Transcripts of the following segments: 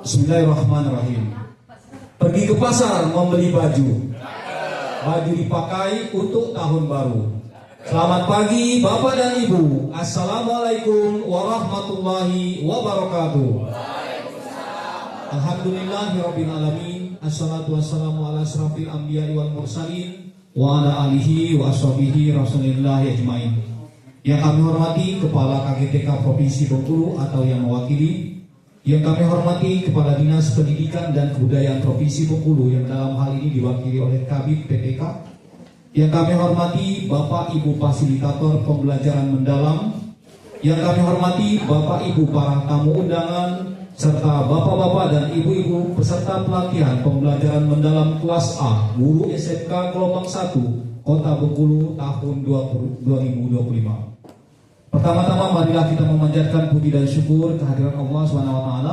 Bismillahirrahmanirrahim. Pergi ke pasar membeli baju. Baju dipakai untuk tahun baru. Selamat pagi Bapak dan Ibu. Assalamualaikum warahmatullahi wabarakatuh. Alhamdulillahirabbil alamin. Assalatu wassalamu ala asrafil anbiya'i wal mursalin wa ala alihi wa ashabihi rasulillahi ajmain. Yang kami hormati Kepala KGTK Provinsi Bengkulu atau yang mewakili. Yang kami hormati Kepala Dinas Pendidikan dan Kebudayaan Provinsi Bengkulu yang dalam hal ini diwakili oleh Kabid PPK. Yang kami hormati Bapak Ibu Fasilitator Pembelajaran Mendalam. Yang kami hormati Bapak Ibu para tamu undangan serta bapak-bapak dan ibu-ibu peserta pelatihan pembelajaran mendalam kelas A guru SMK gelombang 1 Kota Bengkulu tahun 2025. Pertama-tama marilah kita memanjatkan puji dan syukur kehadiran Allah SWT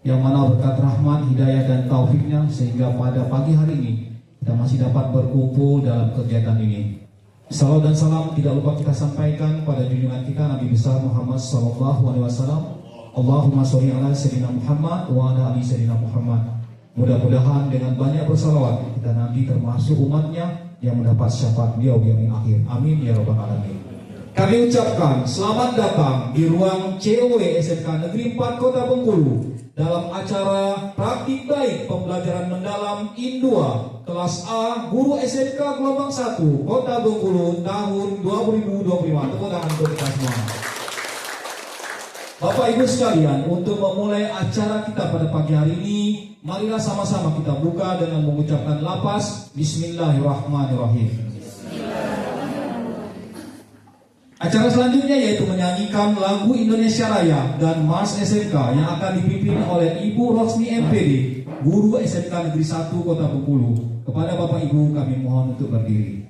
yang mana berkat rahmat, hidayah dan taufiknya sehingga pada pagi hari ini kita masih dapat berkumpul dalam kegiatan ini. Salawat dan salam tidak lupa kita sampaikan pada junjungan kita Nabi besar Muhammad SAW. Allahumma sholli ala sayyidina Muhammad wa ala ali sayyidina Muhammad. Mudah-mudahan dengan banyak bersalawat kita nanti termasuk umatnya yang mendapat syafaat beliau di yaumil akhir. Amin ya rabbal alamin. Kami ucapkan selamat datang di ruang COW SMK Negeri 4 Kota Bengkulu dalam acara praktik baik pembelajaran mendalam IN2 kelas A guru SMK gelombang 1 Kota Bengkulu tahun 2025. Tepuk tangan untuk kita semua. Bapak Ibu sekalian, untuk memulai acara kita pada pagi hari ini, marilah sama-sama kita buka dengan mengucapkan lafaz Bismillahirrahmanirrahim. Acara selanjutnya yaitu menyanyikan lagu Indonesia Raya dan Mars SMK yang akan dipimpin oleh Ibu Rosni MPD, Guru SMK Negeri 1 Kota Bengkulu. Kepada Bapak Ibu kami mohon untuk berdiri.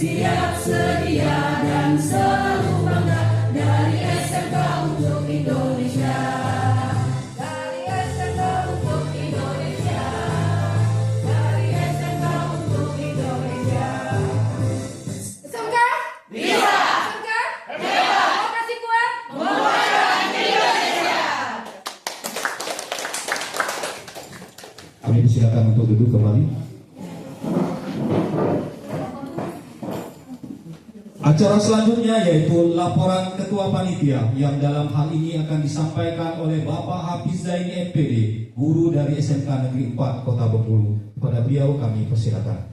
Siap sedia dan selalu bangga dari SMK untuk Indonesia. Dari SMK untuk Indonesia. Kami silakan untuk duduk kembali. Acara selanjutnya yaitu laporan Ketua Panitia yang dalam hal ini akan disampaikan oleh Bapak Hafiz Zaini MPD, guru dari SMK Negeri 4 Kota Bengkulu. Kepada beliau kami persilakan.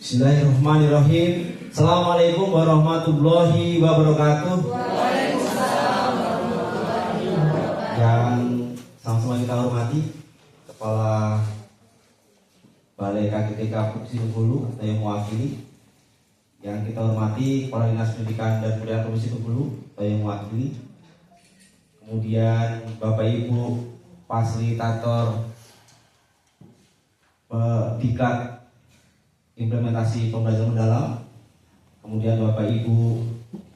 Bismillahirrahmanirrahim. Assalamualaikum warahmatullahi wabarakatuh. Yang sama-sama kita hormati Kepala Balai KGTK Provinsi Bengkulu atau yang mewakili, yang kita hormati Kepala Dinas Pendidikan dan Kebudayaan Provinsi Bengkulu atau yang mewakili, kemudian Bapak Ibu fasilitator Diklat Implementasi Pembelajaran Mendalam, kemudian Bapak Ibu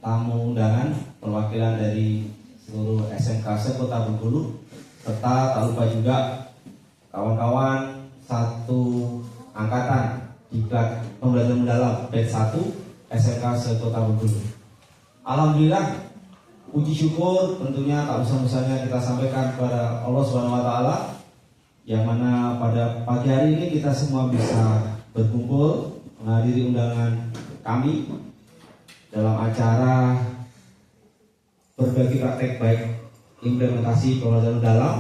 tamu undangan perwakilan dari seluruh SMK se-Kota Bengkulu, serta tak lupa juga kawan-kawan satu angkatan Diklat Pembelajaran Mendalam batch 1 SMK se-Kota Bengkulu. Alhamdulillah, puji syukur tentunya tak usah-usahnya kita sampaikan kepada Allah Subhanahu wa taala, yang mana pada pagi hari ini kita semua bisa berkumpul menghadiri undangan kami dalam acara berbagi praktek baik implementasi pembelajaran mendalam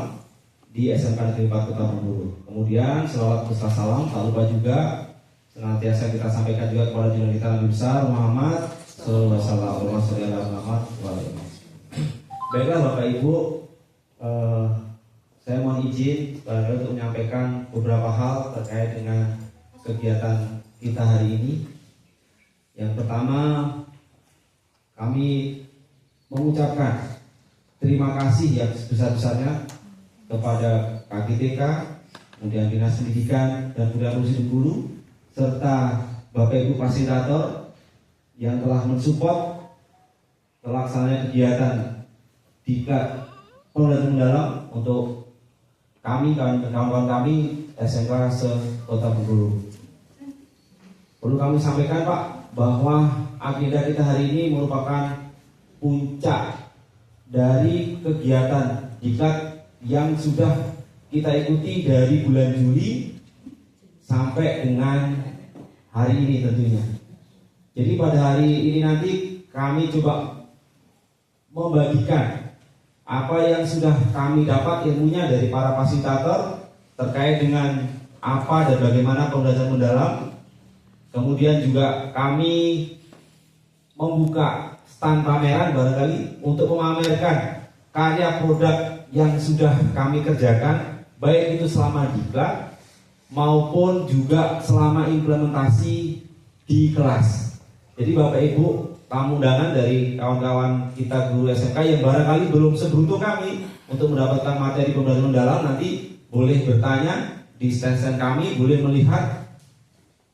di SMK Negeri 4 Kota Bengkulu. Kemudian selawat beserta salam tak lupa juga senantiasa kita sampaikan juga kepada junjungan kita Nabi besar Muhammad sallallahu alaihi wasallam. Baiklah Bapak Ibu, saya mohon izin untuk menyampaikan beberapa hal terkait dengan kegiatan kita hari ini. Yang pertama, kami mengucapkan terima kasih yang sebesar-besarnya kepada KGTK, kemudian Dinas Pendidikan dan Kebudayaan Provinsi Bengkulu, serta Bapak Ibu fasilitator yang telah mensupport pelaksanaan kegiatan Diklat Pembelajaran Mendalam untuk kami, kawan-kawan kami SMK se-Kota Bengkulu. Perlu kami sampaikan Pak, bahwa agenda kita hari ini merupakan puncak dari kegiatan Diklat yang sudah kita ikuti dari bulan Juli sampai dengan hari ini tentunya. Jadi pada hari ini nanti kami coba membagikan apa yang sudah kami dapat ilmunya dari para fasilitator terkait dengan apa dan bagaimana pembelajaran mendalam. Kemudian juga kami membuka stand pameran barangkali untuk memamerkan karya produk yang sudah kami kerjakan, baik itu selama Diklat maupun juga selama implementasi di kelas. Jadi Bapak Ibu tamu undangan dari kawan-kawan kita guru SMK yang barangkali belum seberuntung kami untuk mendapatkan materi pembelajaran mendalam, nanti boleh bertanya di stand-stand kami, boleh melihat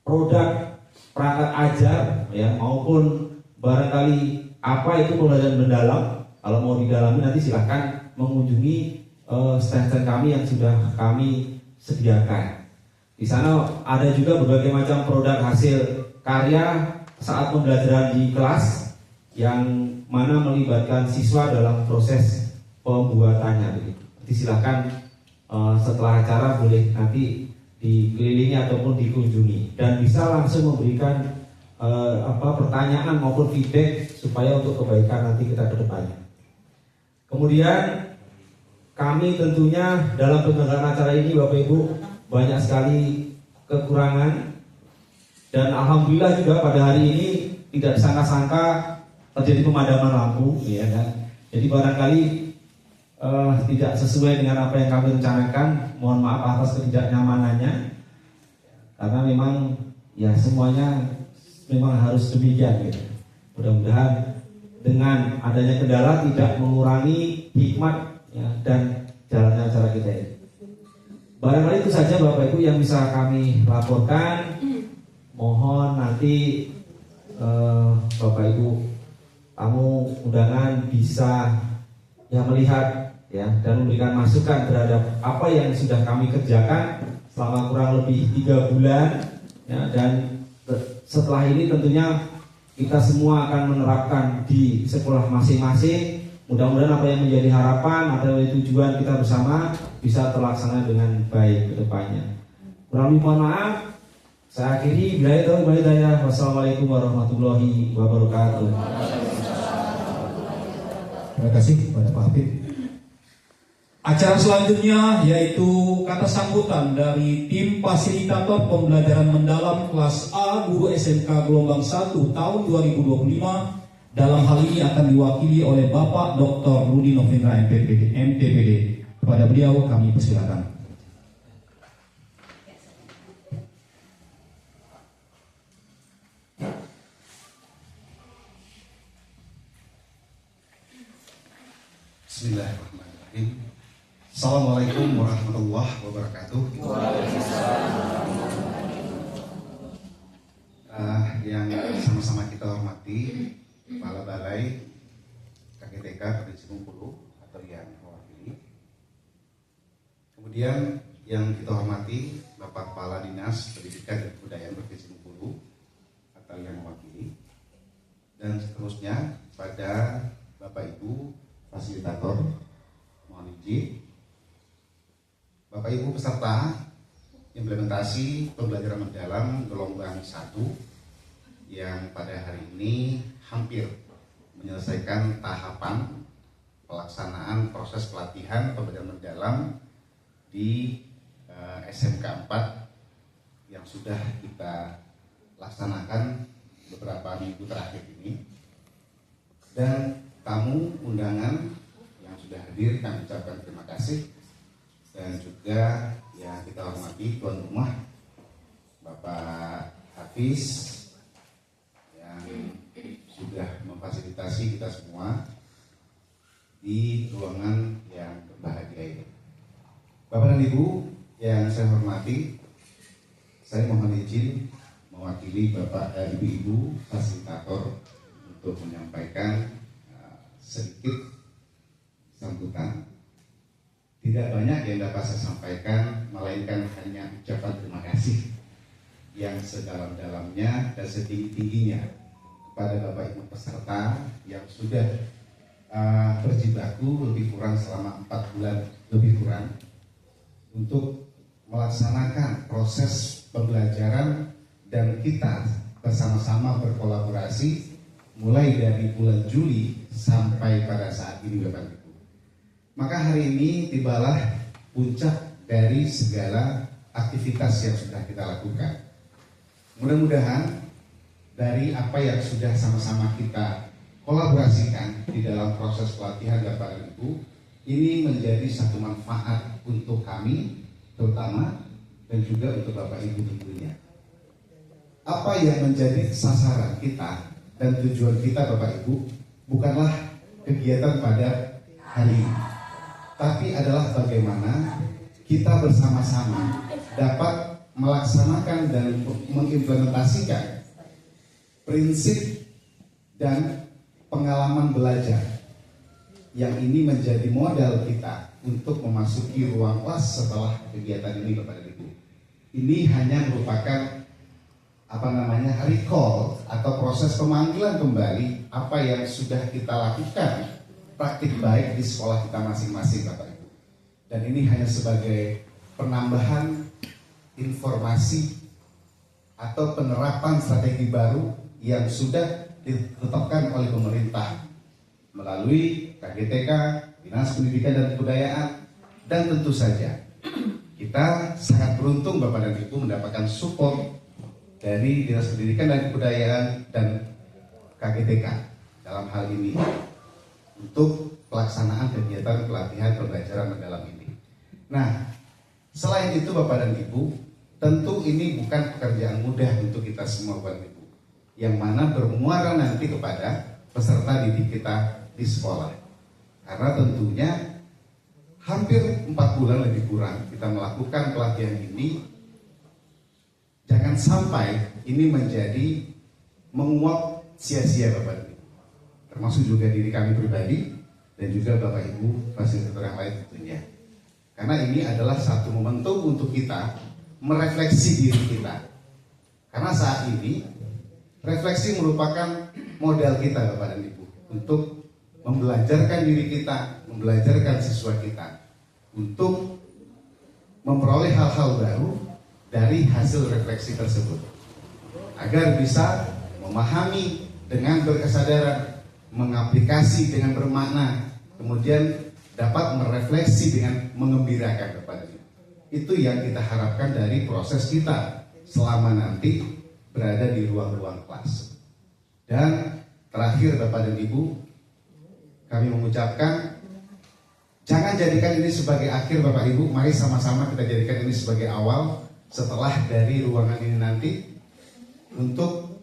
produk perangkat ajar ya, maupun barangkali apa itu pembelajaran mendalam. Kalau mau didalami nanti silahkan mengunjungi stand-stand kami yang sudah kami sediakan. Di sana ada juga berbagai macam produk hasil karya saat pembelajaran di kelas yang mana melibatkan siswa dalam proses pembuatannya. Jadi silahkan setelah acara boleh nanti dikelilingi ataupun dikunjungi dan bisa langsung memberikan pertanyaan maupun feedback supaya untuk kebaikan nanti kita ke depannya. Kemudian kami tentunya dalam penyelenggaraan acara ini Bapak Ibu banyak sekali kekurangan. Dan alhamdulillah juga pada hari ini tidak disangka-sangka terjadi pemadaman lampu, ya kan. Jadi barangkali tidak sesuai dengan apa yang kami rencanakan. Mohon maaf atas ketidaknyamanannya. Karena memang ya semuanya memang harus demikian gitu. Mudah-mudahan dengan adanya kendala tidak mengurangi hikmat ya, dan jalannya acara kita ini. Barangkali itu saja Bapak Ibu yang bisa kami laporkan. Mohon nanti Bapak Ibu tamu undangan bisa ya melihat ya dan memberikan masukan terhadap apa yang sudah kami kerjakan selama kurang lebih 3 bulan ya, dan setelah ini tentunya kita semua akan menerapkan di sekolah masing-masing. Mudah-mudahan apa yang menjadi harapan atau tujuan kita bersama bisa terlaksana dengan baik ke depannya. Kurang lebih mohon maaf. Saya akhiri. Wassalamualaikum warahmatullahi wabarakatuh. Terima kasih kepada Pak Habib. Acara selanjutnya yaitu kata sambutan dari tim fasilitator pembelajaran mendalam kelas A guru SMK gelombang 1 tahun 2025. Dalam hal ini akan diwakili oleh Bapak Dr. Rudi Novendra MTPD. Kepada beliau kami persilakan. Bismillahirrahmanirrahim. Assalamualaikum warahmatullahi wabarakatuh. Yang sama-sama kita hormati Kepala Balai KGTK Provinsi Bengkulu atau yang mewakili. Kemudian yang kita hormati Bapak Kepala Dinas Pendidikan dan Kebudayaan Provinsi Bengkulu atau yang mewakili. Dan seterusnya pada Bapak Ibu fasilitator, mohon izin. Bapak Ibu peserta implementasi pembelajaran mendalam gelombang 1 yang pada hari ini hampir menyelesaikan tahapan pelaksanaan proses pelatihan pembelajaran mendalam di SMK 4 yang sudah kita laksanakan beberapa minggu terakhir ini. Dan tamu undangan yang sudah hadir kami ucapkan terima kasih, dan juga yang kita hormati tuan rumah Bapak Hafiz yang sudah memfasilitasi kita semua di ruangan yang berbahagia ini. Bapak dan Ibu yang saya hormati, saya mohon izin mewakili Bapak dan Ibu fasilitator untuk menyampaikan sedikit sambutan. Tidak banyak yang dapat saya sampaikan, melainkan hanya ucapan terima kasih yang sedalam-dalamnya dan setinggi-tingginya kepada Bapak Ibu peserta yang sudah berjibaku lebih kurang selama 4 bulan lebih kurang untuk melaksanakan proses pembelajaran, dan kita bersama-sama berkolaborasi mulai dari bulan Juli sampai pada saat ini Bapak Ibu. Maka hari ini tibalah puncak dari segala aktivitas yang sudah kita lakukan. Mudah-mudahan dari apa yang sudah sama-sama kita kolaborasikan di dalam proses pelatihan Bapak dan Ibu, ini menjadi satu manfaat untuk kami terutama, dan juga untuk Bapak Ibu tentunya. Apa yang menjadi sasaran kita dan tujuan kita Bapak Ibu bukanlah kegiatan pada hari ini, tapi adalah bagaimana kita bersama-sama dapat melaksanakan dan mengimplementasikan prinsip dan pengalaman belajar yang ini menjadi modal kita untuk memasuki ruang kelas setelah kegiatan ini Bapak dan Ibu. Ini hanya merupakan recall atau proses pemanggilan kembali apa yang sudah kita lakukan praktik baik di sekolah kita masing-masing Bapak Ibu. Dan ini hanya sebagai penambahan informasi atau penerapan strategi baru yang sudah ditetapkan oleh pemerintah melalui KGTK, Dinas Pendidikan dan Kebudayaan, dan tentu saja kita sangat beruntung Bapak dan Ibu mendapatkan support dari Dinas Pendidikan dan Kebudayaan dan KGTK dalam hal ini untuk pelaksanaan kegiatan pelatihan pembelajaran mendalam ini. Nah, selain itu Bapak dan Ibu, tentu ini bukan pekerjaan mudah untuk kita semua Bapak dan Ibu, yang mana bermuara nanti kepada peserta didik kita di sekolah. Karena tentunya hampir 4 bulan lebih kurang kita melakukan pelatihan ini, jangan sampai ini menjadi menguap sia-sia Bapak dan Ibu, termasuk juga diri kami pribadi dan juga Bapak Ibu fasilitator yang lain tentunya. Karena ini adalah satu momentum untuk kita merefleksi diri kita. Karena saat ini Refleksi merupakan modal kita Bapak dan Ibu untuk membelajarkan diri kita, membelajarkan siswa kita untuk memperoleh hal-hal baru dari hasil refleksi tersebut agar bisa memahami dengan berkesadaran, mengaplikasi dengan bermakna, kemudian dapat merefleksi dengan mengembirakan kepada Ibu. Itu yang kita harapkan dari proses kita selama nanti berada di ruang-ruang kelas. Dan terakhir Bapak dan Ibu, kami mengucapkan jangan jadikan ini sebagai akhir Bapak Ibu, mari sama-sama kita jadikan ini sebagai awal setelah dari ruangan ini nanti untuk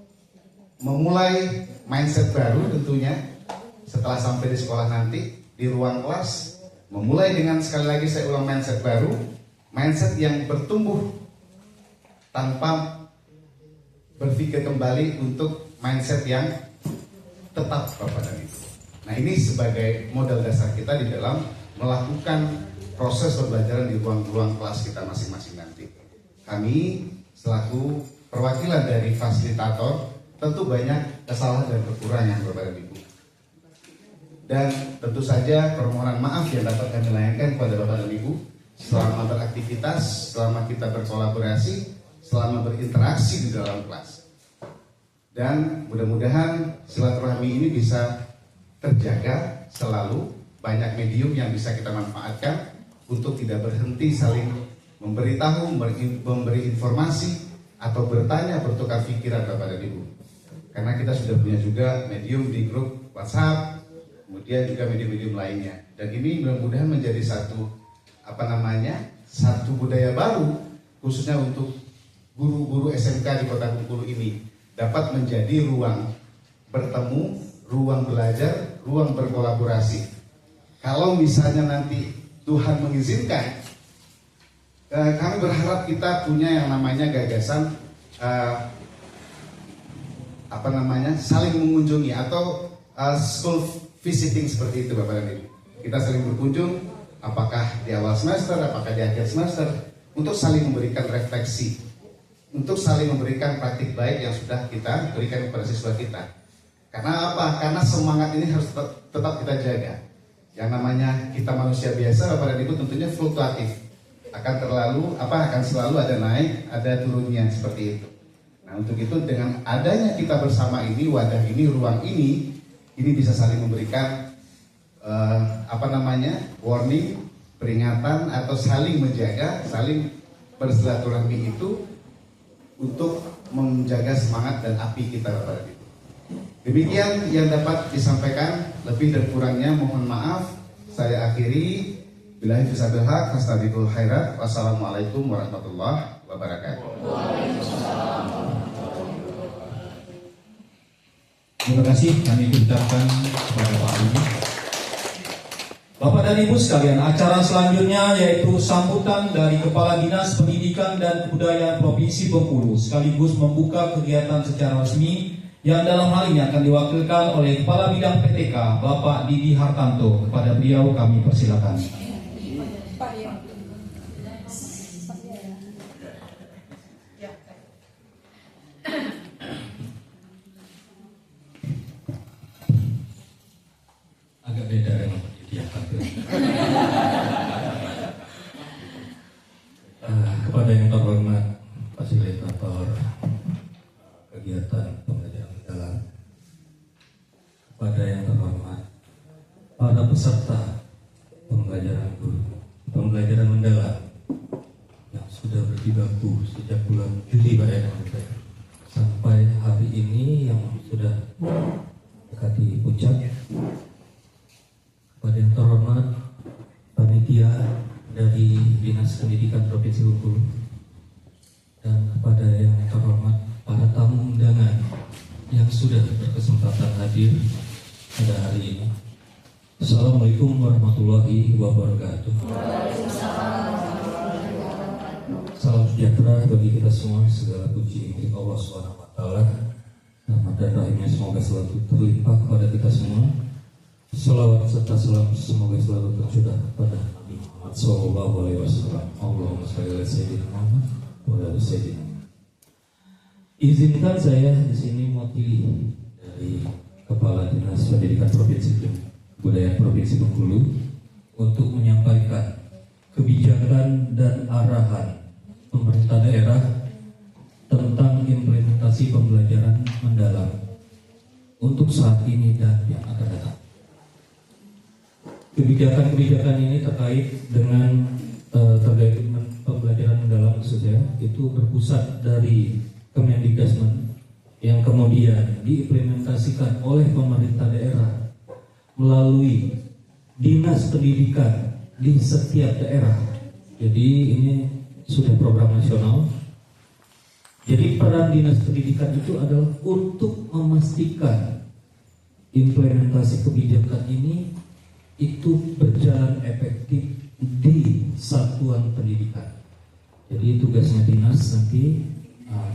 memulai mindset baru tentunya setelah sampai di sekolah nanti di ruang kelas, memulai dengan sekali lagi saya ulang mindset baru, mindset yang bertumbuh tanpa berpikir kembali untuk mindset yang tetap Bapak dan Ibu. Nah ini sebagai modal dasar kita di dalam melakukan proses pembelajaran di ruang-ruang kelas kita masing-masing nanti. Kami selaku perwakilan dari fasilitator tentu banyak kesalahan dan kekurangan Bapak dan Ibu. Dan tentu saja permohonan maaf yang dapat kami layangkan kepada Bapak dan Ibu selama beraktivitas, selama kita berkolaborasi, selama berinteraksi di dalam kelas. Dan mudah-mudahan silaturahmi ini bisa terjaga selalu, banyak medium yang bisa kita manfaatkan untuk tidak berhenti saling memberitahu, memberi informasi atau bertanya, bertukar pikiran kepada Ibu. Karena kita sudah punya juga medium di grup WhatsApp, kemudian juga medium-medium lainnya. Dan ini mudah-mudahan menjadi satu budaya baru khususnya untuk guru-guru SMK di Kota Bengkulu ini dapat menjadi ruang bertemu, ruang belajar, ruang berkolaborasi. Kalau misalnya nanti Tuhan mengizinkan, kami berharap kita punya yang namanya gagasan saling mengunjungi atau school visiting seperti itu Bapak dan Ibu. Kita saling berkunjung, apakah di awal semester, apakah di akhir semester, untuk saling memberikan refleksi, untuk saling memberikan praktik baik yang sudah kita berikan kepada siswa kita. Karena apa? Karena semangat ini harus tetap kita jaga. Yang namanya kita manusia biasa Bapak dan Ibu tentunya fluktuatif. Akan selalu ada naik, ada turunnya seperti itu. Nah, untuk itu dengan adanya kita bersama ini, wadah ini, ruang ini bisa saling memberikan warning, peringatan atau saling menjaga, saling bersilaturahmi itu untuk menjaga semangat dan api kita Bapak dan Ibu. Demikian yang dapat disampaikan, lebih dan kurangnya mohon maaf. Saya akhiri. Billahi fisabilil haq, fastabiqul khairat. Wassalamualaikum warahmatullahi wabarakatuh. Terima kasih kami ucapkan kepada Pak Ibu. Bapak dan Ibu sekalian, acara selanjutnya yaitu sambutan dari Kepala Dinas Pendidikan dan Kebudayaan Provinsi Bengkulu sekaligus membuka kegiatan secara resmi yang dalam hal ini akan diwakilkan oleh Kepala Bidang PTK Bapak Didi Hartanto. Kepada beliau kami persilakan. Agak beda dengan Didi Hartanto. Kepada yang terhormat fasilitator kegiatan pembelajaran mendalam, kepada yang terhormat para peserta pembelajaran mendalam yang sudah berjibaku sejak bulan Juli sampai hari ini yang sudah dekati puncak, kepada yang terhormat panitia dari Dinas Pendidikan Provinsi Bengkulu, dan kepada yang terhormat para tamu undangan yang sudah berkesempatan hadir pada hari ini. Assalamualaikum warahmatullahi wabarakatuh. Salam sejahtera bagi kita semua. Segala puji milik Allah SWT. Rahmat dan rahimnya semoga selalu terlimpah kepada kita semua. Salawat serta salam semoga selalu tercurah kepada Nabi Muhammad SAW. Allahumma shalli ala sayyidina Muhammad wa ala sayyidina. Izinkan saya di sini mewakili dari Kepala Dinas Pendidikan Provinsi Budaya Provinsi Bengkulu untuk menyampaikan kebijakan dan arahan pemerintah daerah tentang implementasi pembelajaran mendalam untuk saat ini dan yang akan datang. Kebijakan-kebijakan ini terkait dengan pembelajaran mendalam khususnya itu berpusat dari Kemendikbudrismen yang kemudian diimplementasikan oleh pemerintah daerah melalui dinas pendidikan di setiap daerah. Jadi ini sudah program nasional. Jadi peran dinas pendidikan itu adalah untuk memastikan implementasi kebijakan ini itu berjalan efektif di satuan pendidikan. Jadi tugasnya dinas nanti,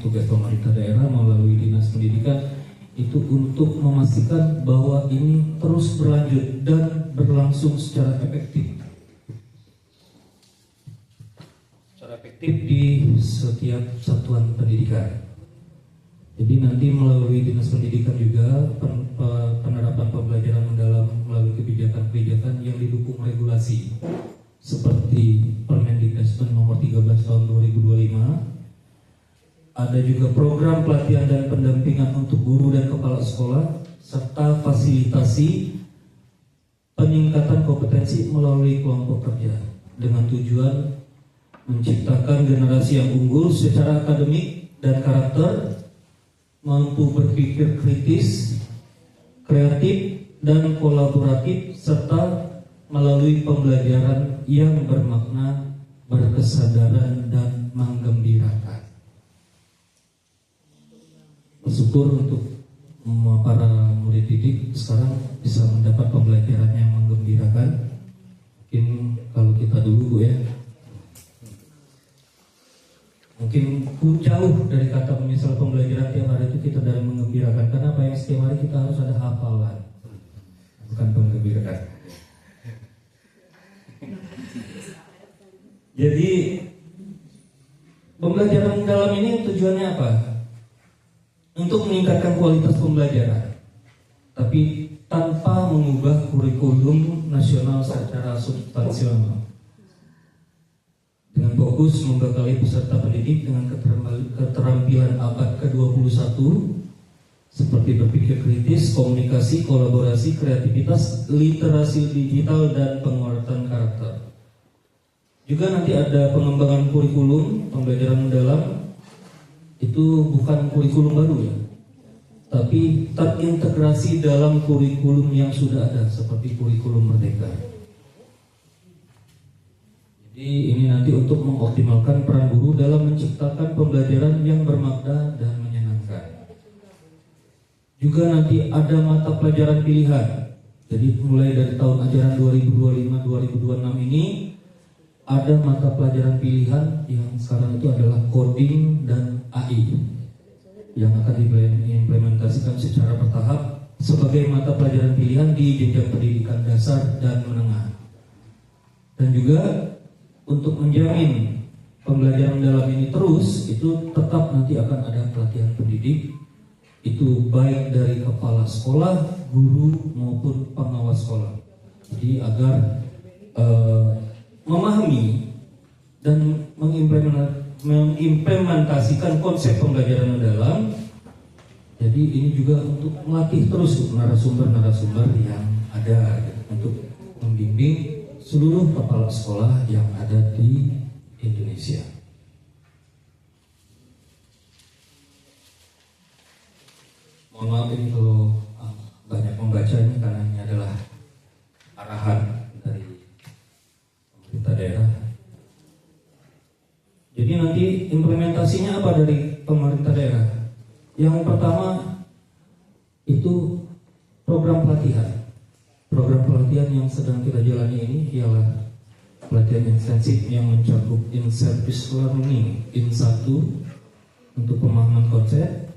tugas pemerintah daerah melalui dinas pendidikan itu untuk memastikan bahwa ini terus berlanjut dan berlangsung secara efektif. Di setiap satuan pendidikan. Jadi nanti melalui dinas pendidikan juga penerapan pembelajaran mendalam melalui kebijakan-kebijakan yang didukung regulasi seperti Permendikbudrismen nomor 13 tahun 2025. Ada juga program pelatihan dan pendampingan untuk guru dan kepala sekolah serta fasilitasi peningkatan kompetensi melalui kelompok kerja dengan tujuan menciptakan generasi yang unggul secara akademik dan karakter, mampu berpikir kritis, kreatif, dan kolaboratif, serta melalui pembelajaran yang bermakna, berkesadaran, dan menggembirakan. Bersyukur untuk para murid didik sekarang bisa mendapat pembelajaran yang menggembirakan. Mungkin kalau kita dulu ya, mungkin jauh dari kata misal pembelajaran tiap hari itu kita dalam mengembirakan. Karena apa yang setiap hari kita harus ada hafalan, bukan penggembirakan. Jadi pembelajaran mendalam ini tujuannya apa? Untuk meningkatkan kualitas pembelajaran, tapi tanpa mengubah kurikulum nasional secara substansial. Dengan fokus membekali peserta pendidik dengan keterampilan abad ke-21 seperti berpikir kritis, komunikasi, kolaborasi, kreativitas, literasi digital, dan penguatan karakter. Juga nanti ada pengembangan kurikulum pembelajaran mendalam. Itu bukan kurikulum baru ya, tapi terintegrasi dalam kurikulum yang sudah ada seperti kurikulum Merdeka. Jadi ini nanti untuk mengoptimalkan peran guru dalam menciptakan pembelajaran yang bermakna dan menyenangkan. Juga nanti ada mata pelajaran pilihan. Jadi mulai dari tahun ajaran 2025-2026 ini ada mata pelajaran pilihan yang sekarang itu adalah coding dan AI yang akan diimplementasikan secara bertahap sebagai mata pelajaran pilihan di jenjang pendidikan dasar dan menengah. Dan juga untuk menjamin pembelajaran dalam ini terus, itu tetap nanti akan ada pelatihan pendidik, itu baik dari kepala sekolah, guru maupun pengawas sekolah. Jadi agar memahami dan mengimplementasikan konsep pembelajaran mendalam. Jadi ini juga untuk melatih terus narasumber-narasumber yang ada untuk membimbing seluruh kepala sekolah yang ada di Indonesia. Mohon maaf ini kalau banyak membacanya karena ini adalah arahan dari pemerintah daerah. Jadi nanti implementasinya apa dari pemerintah daerah? Yang pertama itu program pelatihan. Program pelatihan yang sedang kita jalani ini ialah pelatihan intensif yang mencakup in-service learning in-1 untuk pemahaman konsep,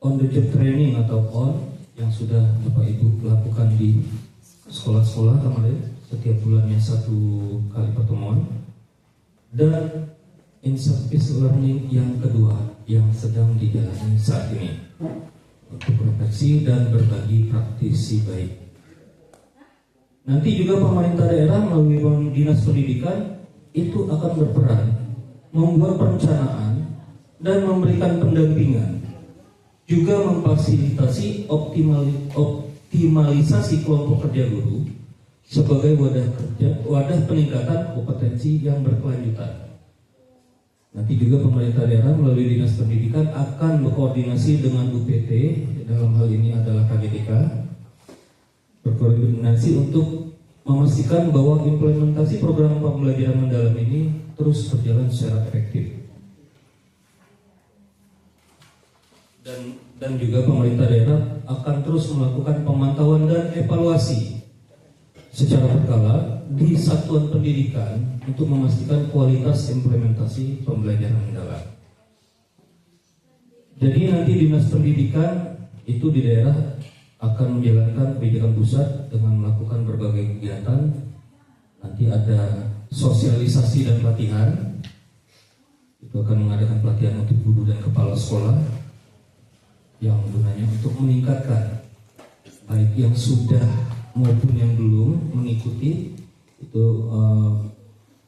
on the job training atau on yang sudah Bapak Ibu lakukan di sekolah-sekolah kemarin setiap bulannya 1 kali pertemuan, dan in-service learning yang kedua yang sedang dijalani saat ini untuk refleksi dan berbagi praktisi baik. Nanti juga pemerintah daerah melalui Dinas Pendidikan itu akan berperan membuat perencanaan dan memberikan pendampingan, juga memfasilitasi optimalisasi kelompok kerja guru sebagai wadah peningkatan kompetensi yang berkelanjutan. Nanti juga pemerintah daerah melalui Dinas Pendidikan akan berkoordinasi dengan UPT, dalam hal ini adalah KGTK, berkoordinasi untuk memastikan bahwa implementasi program pembelajaran mendalam ini terus berjalan secara efektif. Dan juga pemerintah daerah akan terus melakukan pemantauan dan evaluasi secara berkala di satuan pendidikan untuk memastikan kualitas implementasi pembelajaran mendalam. Jadi nanti Dinas Pendidikan itu di daerah akan menjalankan kebijakan pusat dengan melakukan berbagai kegiatan. Nanti ada sosialisasi dan pelatihan. Itu akan mengadakan pelatihan untuk guru dan kepala sekolah yang gunanya untuk meningkatkan baik yang sudah maupun yang belum mengikuti itu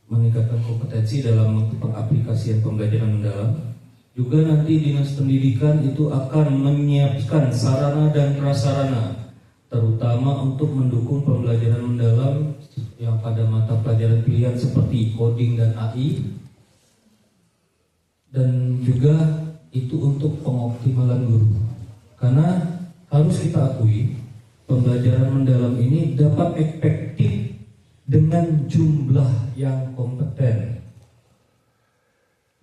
meningkatkan kompetensi dalam pengaplikasian pembelajaran mendalam. Juga nanti Dinas Pendidikan itu akan menyiapkan sarana dan prasarana terutama untuk mendukung pembelajaran mendalam yang pada mata pelajaran pilihan seperti coding dan AI, dan juga itu untuk pengoptimalan guru. Karena harus kita akui pembelajaran mendalam ini dapat efektif dengan jumlah yang kompeten.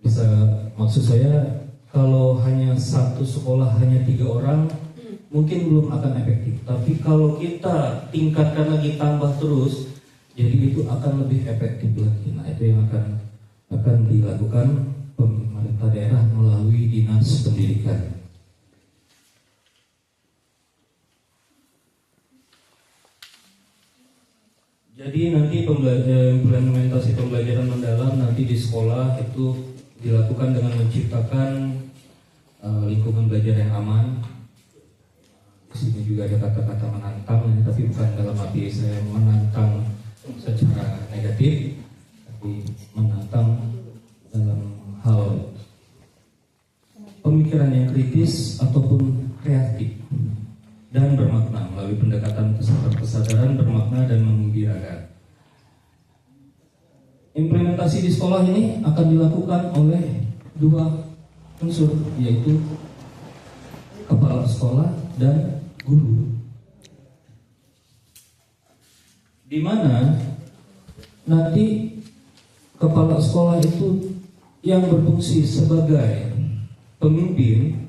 Bisa, maksud saya kalau hanya satu sekolah hanya 3 orang mungkin belum akan efektif. Tapi kalau kita tingkatkan lagi, tambah terus, jadi itu akan lebih efektif lagi. Nah, itu yang akan dilakukan pemerintah daerah melalui Dinas Pendidikan. Jadi nanti implementasi pembelajaran mendalam nanti di sekolah itu dilakukan dengan menciptakan lingkungan belajar yang aman. Di sini juga ada kata-kata menantang, tapi bukan dalam arti saya menantang secara negatif, tapi menantang dalam hal pemikiran yang kritis ataupun kreatif dan bermakna melalui pendekatan kesadaran bermakna dan menggembirakan. Implementasi di sekolah ini akan dilakukan oleh 2 unsur, yaitu kepala sekolah dan guru. Di mana nanti kepala sekolah itu yang berfungsi sebagai pemimpin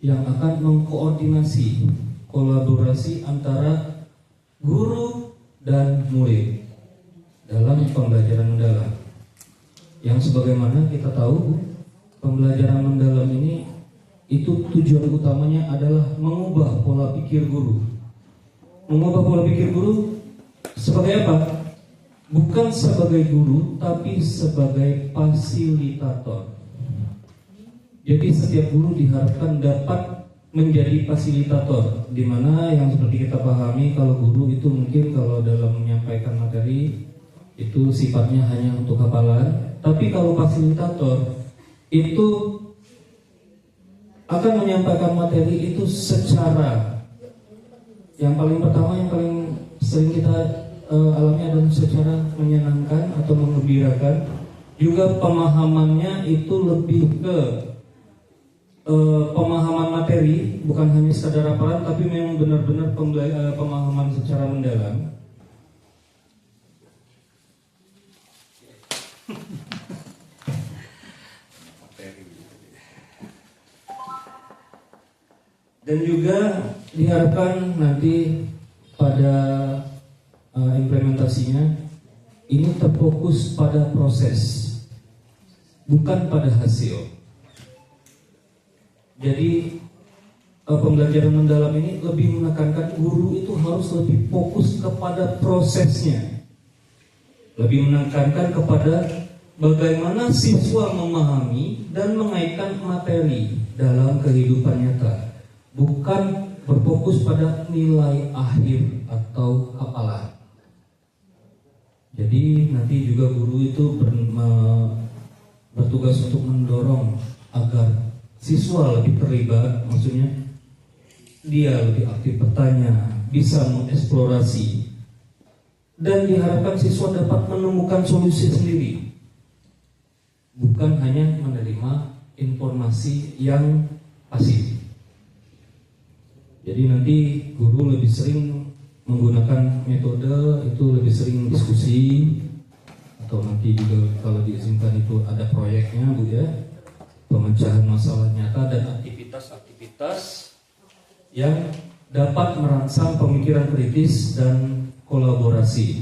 yang akan mengkoordinasi kolaborasi antara guru dan murid dalam pembelajaran mendalam. Yang sebagaimana kita tahu, pembelajaran mendalam ini itu tujuan utamanya adalah mengubah pola pikir guru. Mengubah pola pikir guru sebagai apa? Bukan sebagai guru, tapi sebagai fasilitator. Jadi setiap guru diharapkan dapat menjadi fasilitator, di mana yang seperti kita pahami kalau guru itu mungkin kalau dalam menyampaikan materi itu sifatnya hanya untuk hafalan, tapi kalau fasilitator itu akan menyampaikan materi itu secara yang paling pertama, yang paling sering kita alami adalah secara menyenangkan atau menggembirakan. Juga pemahamannya itu lebih ke pemahaman materi, bukan hanya sekadar hafalan, tapi memang benar-benar pemahaman secara mendalam. Dan juga diharapkan nanti pada implementasinya ini terfokus pada proses, bukan pada hasil. Jadi pembelajaran mendalam ini lebih menekankan guru itu harus lebih fokus kepada prosesnya, lebih menekankan kepada bagaimana siswa memahami dan mengaitkan materi dalam kehidupan nyata, bukan berfokus pada nilai akhir atau hafalan. Jadi nanti juga guru itu bertugas untuk mendorong agar siswa lebih terlibat, maksudnya dia lebih aktif bertanya, bisa mengeksplorasi, dan diharapkan siswa dapat menemukan solusi sendiri, bukan hanya menerima informasi yang pasif. Jadi nanti guru lebih sering menggunakan metode itu, lebih sering diskusi, atau nanti juga kalau diizinkan itu ada proyeknya Bu ya, pemecahan masalah nyata dan aktivitas-aktivitas yang dapat merangsang pemikiran kritis dan kolaborasi.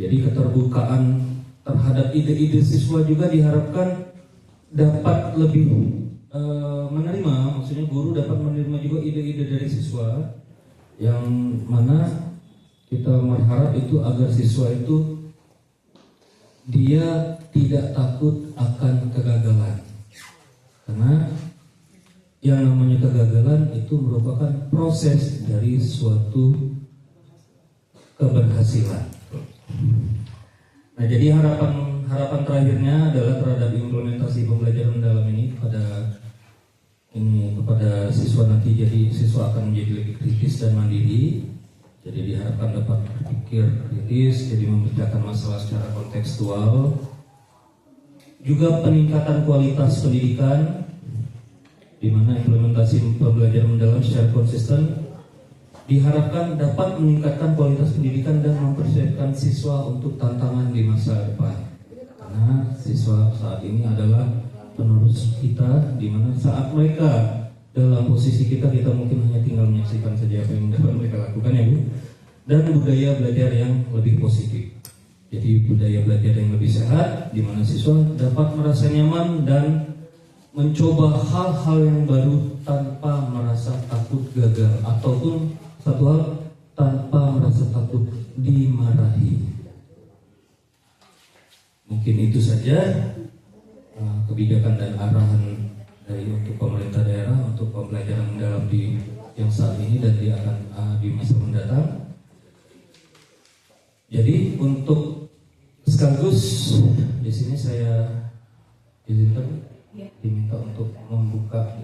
Jadi keterbukaan terhadap ide-ide siswa juga diharapkan dapat lebih menerima, maksudnya guru dapat menerima juga ide-ide dari siswa, yang mana kita berharap itu agar siswa itu dia tidak takut akan kegagalan, karena yang namanya kegagalan itu merupakan proses dari suatu keberhasilan. Nah, jadi harapan terakhirnya adalah terhadap implementasi pembelajaran mendalam ini kepada siswa nanti. Jadi siswa akan menjadi lebih kritis dan mandiri. Jadi diharapkan dapat berpikir kritis, jadi memecahkan masalah secara kontekstual. Juga peningkatan kualitas pendidikan, di mana implementasi pembelajaran mendalam secara konsisten diharapkan dapat meningkatkan kualitas pendidikan dan mempersiapkan siswa untuk tantangan di masa depan. Karena siswa saat ini adalah penerus kita, di mana saat mereka dalam posisi kita mungkin hanya tinggal menyaksikan saja apa yang dapat mereka lakukan ya Bu. Dan budaya belajar yang lebih positif. Jadi budaya belajar yang lebih sehat, di mana siswa dapat merasa nyaman dan mencoba hal-hal yang baru tanpa merasa takut gagal, ataupun satu hal, tanpa merasa takut dimarahi. Mungkin itu saja kebijakan dan arahan dari untuk pemerintah daerah untuk pembelajaran mendalam di yang saat ini dan di masa mendatang. Jadi untuk sekaligus di sini saya diminta untuk membuka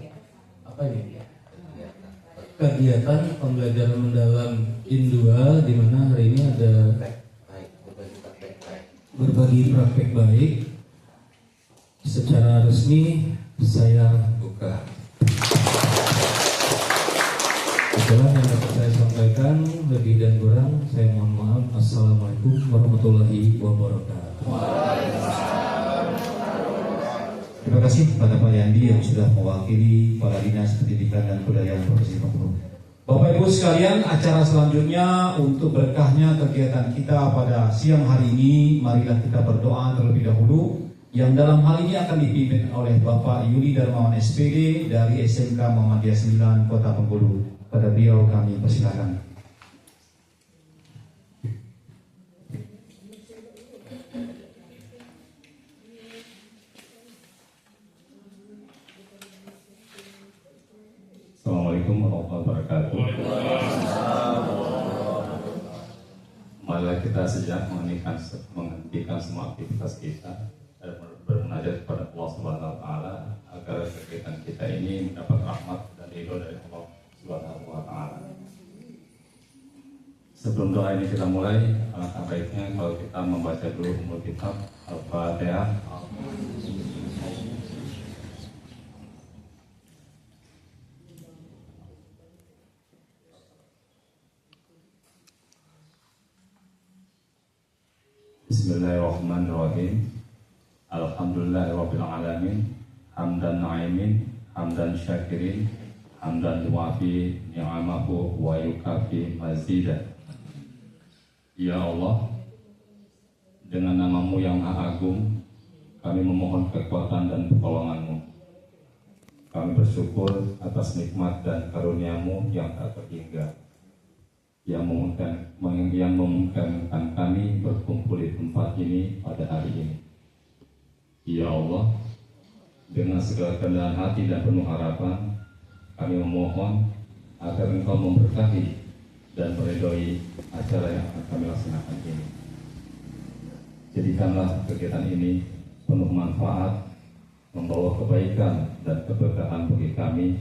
kegiatan pembelajaran mendalam IN2, di mana hari ini ada berbagi praktek baik. Secara resmi saya buka. Itulah yang dapat saya sampaikan, lebih dan kurang saya mohon maaf. Assalamualaikum warahmatullahi wabarakatuh. Terima kasih kepada Pak Yandi yang sudah mewakili Kepala Dinas Pendidikan dan Kebudayaan Provinsi Bengkulu. Bapak Ibu sekalian, acara selanjutnya untuk berkahnya kegiatan kita pada siang hari ini, marilah kita berdoa terlebih dahulu, yang dalam hal ini akan dipimpin oleh Bapak Yuli Darmawan SPD dari SMK Muhammadiyah 9 Kota Bengkulu. Pada beliau kami persilakan. Assalamualaikum warahmatullahi wabarakatuh. Marilah kita sejak menghentikan semua aktivitas kita dan bermunajat kepada Allah Subhanahu wa taala agar kegiatan kita ini mendapat rahmat dan ridho dari Allah Subhanahu wa taala. Sebelum doa ini kita mulai, alangkah baiknya kalau kita membaca dulu umul kitab Al-Fatihah. Bismillahirrahmanirrahim. Alhamdulillahirabbil alamin. Hamdan na'imin, hamdan syakirin, hamdan yuwafi ni'amahu wa yukafi mazidah. Ya Allah, dengan nama-Mu yang Maha Agung, kami memohon kekuatan dan pertolongan-Mu. Kami bersyukur atas nikmat dan karunia-Mu yang tak terhingga, yang memungkinkan kami berkumpul di tempat ini pada hari ini. Ya Allah, dengan segala kerendahan hati dan penuh harapan, kami memohon agar Engkau memberkahi dan meridhoi acara yang akan kami laksanakan ini. Jadikanlah kegiatan ini penuh manfaat, membawa kebaikan dan keberkahan bagi kami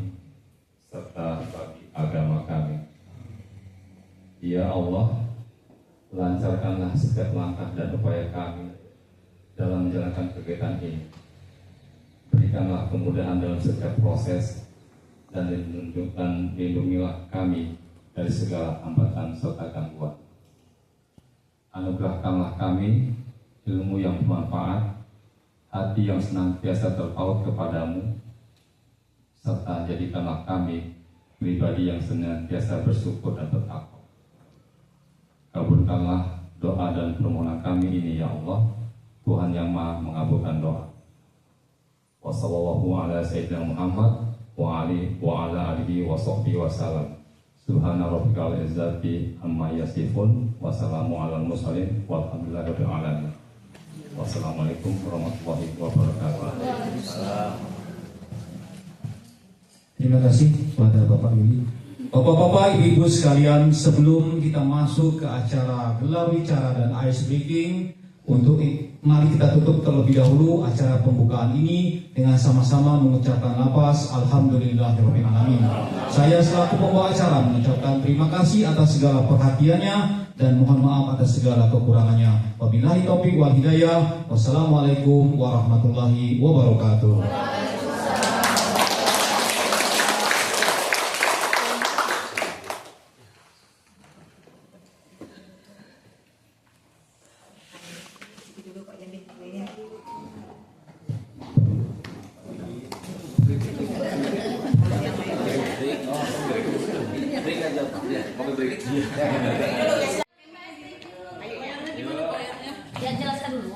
serta bagi agama kami. Ya Allah, lancarkanlah setiap langkah dan upaya kami dalam menjalankan kegiatan ini. Berikanlah kemudahan dalam setiap proses dan lindungilah kami dari segala hambatan serta gangguan. Anugerahkanlah kami ilmu yang bermanfaat, hati yang senantiasa terpaut kepadamu, serta jadikanlah kami pribadi yang senantiasa bersyukur dan bertakwa. Kabulkanlah doa dan permohonan kami ini ya Allah, Tuhan yang Maha mengabulkan doa. Wassallallahu ala sayyidina Muhammad wa ala alihi wa sahbihi wasallam. Subhana rabbikal izzati amma yasifun wa salamun alal mursalin walhamdulillahi rabbil alamin. Wassalamualaikum warahmatullahi wabarakatuh. Terima kasih kepada Bapak Yuli. Bapak-bapak, ibu-ibu sekalian, sebelum kita masuk ke acara gelar bicara dan ice breaking, mari kita tutup terlebih dahulu acara pembukaan ini dengan sama-sama mengucapkan lafaz Alhamdulillahirabbil alamin. Saya selaku pembawa acara mengucapkan terima kasih atas segala perhatiannya dan mohon maaf atas segala kekurangannya. Wabillahi taufiq wal hidayah. Wassalamualaikum warahmatullahi wabarakatuh. Ya jelaskan dulu.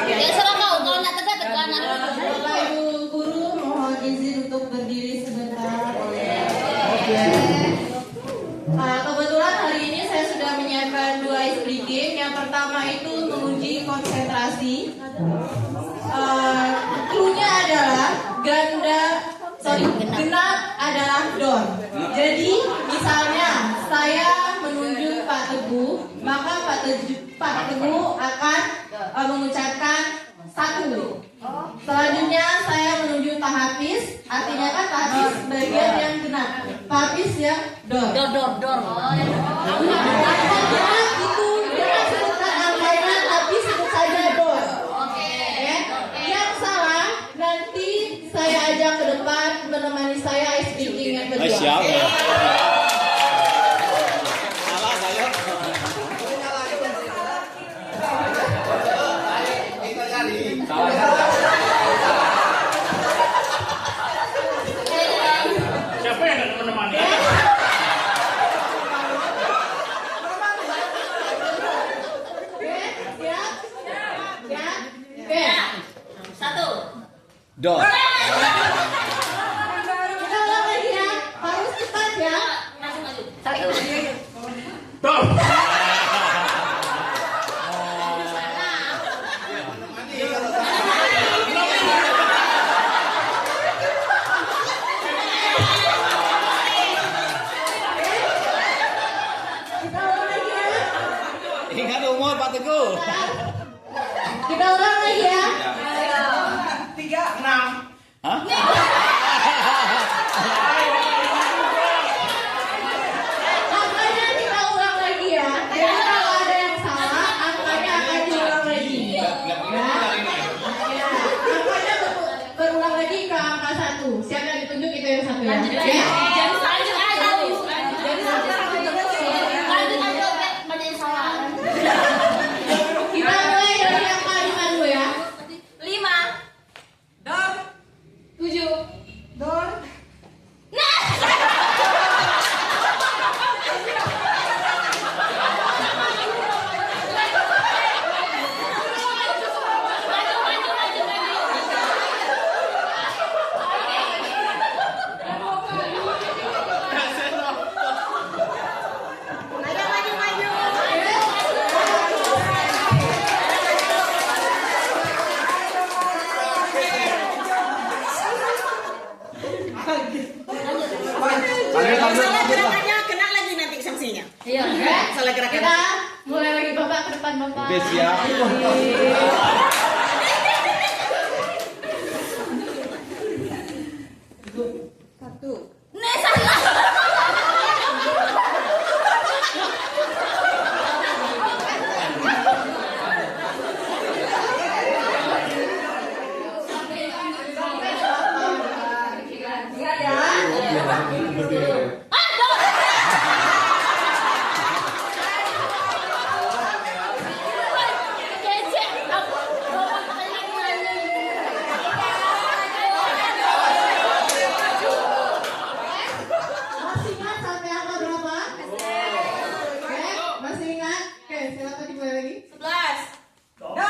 Ya serah kau, kalau nak tegak tekan. Bapak Ibu guru mohon izin untuk berdiri sebentar. Kebetulan hari ini saya sudah menyiapkan 2 ice breaking. Yang pertama itu menguji konsentrasi. Cluenya adalah genap adalah don. Jadi misalnya saya menunjuk Pak Teguh, maka Pak Teguh akan mengucapkan 1. Selanjutnya saya menunjuk Pak Hafiz, artinya kan Pak Hafiz bagian yang genap, Pak Hafiz yang don. Dor. Angkanya itu jangan sebutkan angkanya, tapi sebut saja don. Oke. Yang salah nanti saya ajak ke depan menemani saya ice breaking yang kedua. Siap. Siapa yang akan menemani? Dor. Kita ulang lagi ya, harus cepat ya. Maju. Dor. Kita ulang lagi ya. Ingat umur Pak Teguh. Kita ulang lagi ya. 36. Hah? Angkanya kita ulang lagi ya. Jadi kalau ada yang salah, angkanya akan diulang lagi. Ya. Angkanya berulang lagi ke angka 1. Siapa yang ditunjuk itu yang 1 ya. Lanjut Oke? aja. Lanjut banyak yang salah. Kita mulai dari angka 5 dulu ya. 5. 7. Maju. Salah gerakannya kena lagi nanti sanksinya. Iya. Salah gerakan. Kita mulai lagi Bapak ke depan Bapak. Oke, siap. Satu. Nih salah. Masih ingat sampai angka berapa? Oke, masih ingat? Oke, silakan dimulai lagi. 11. Dah.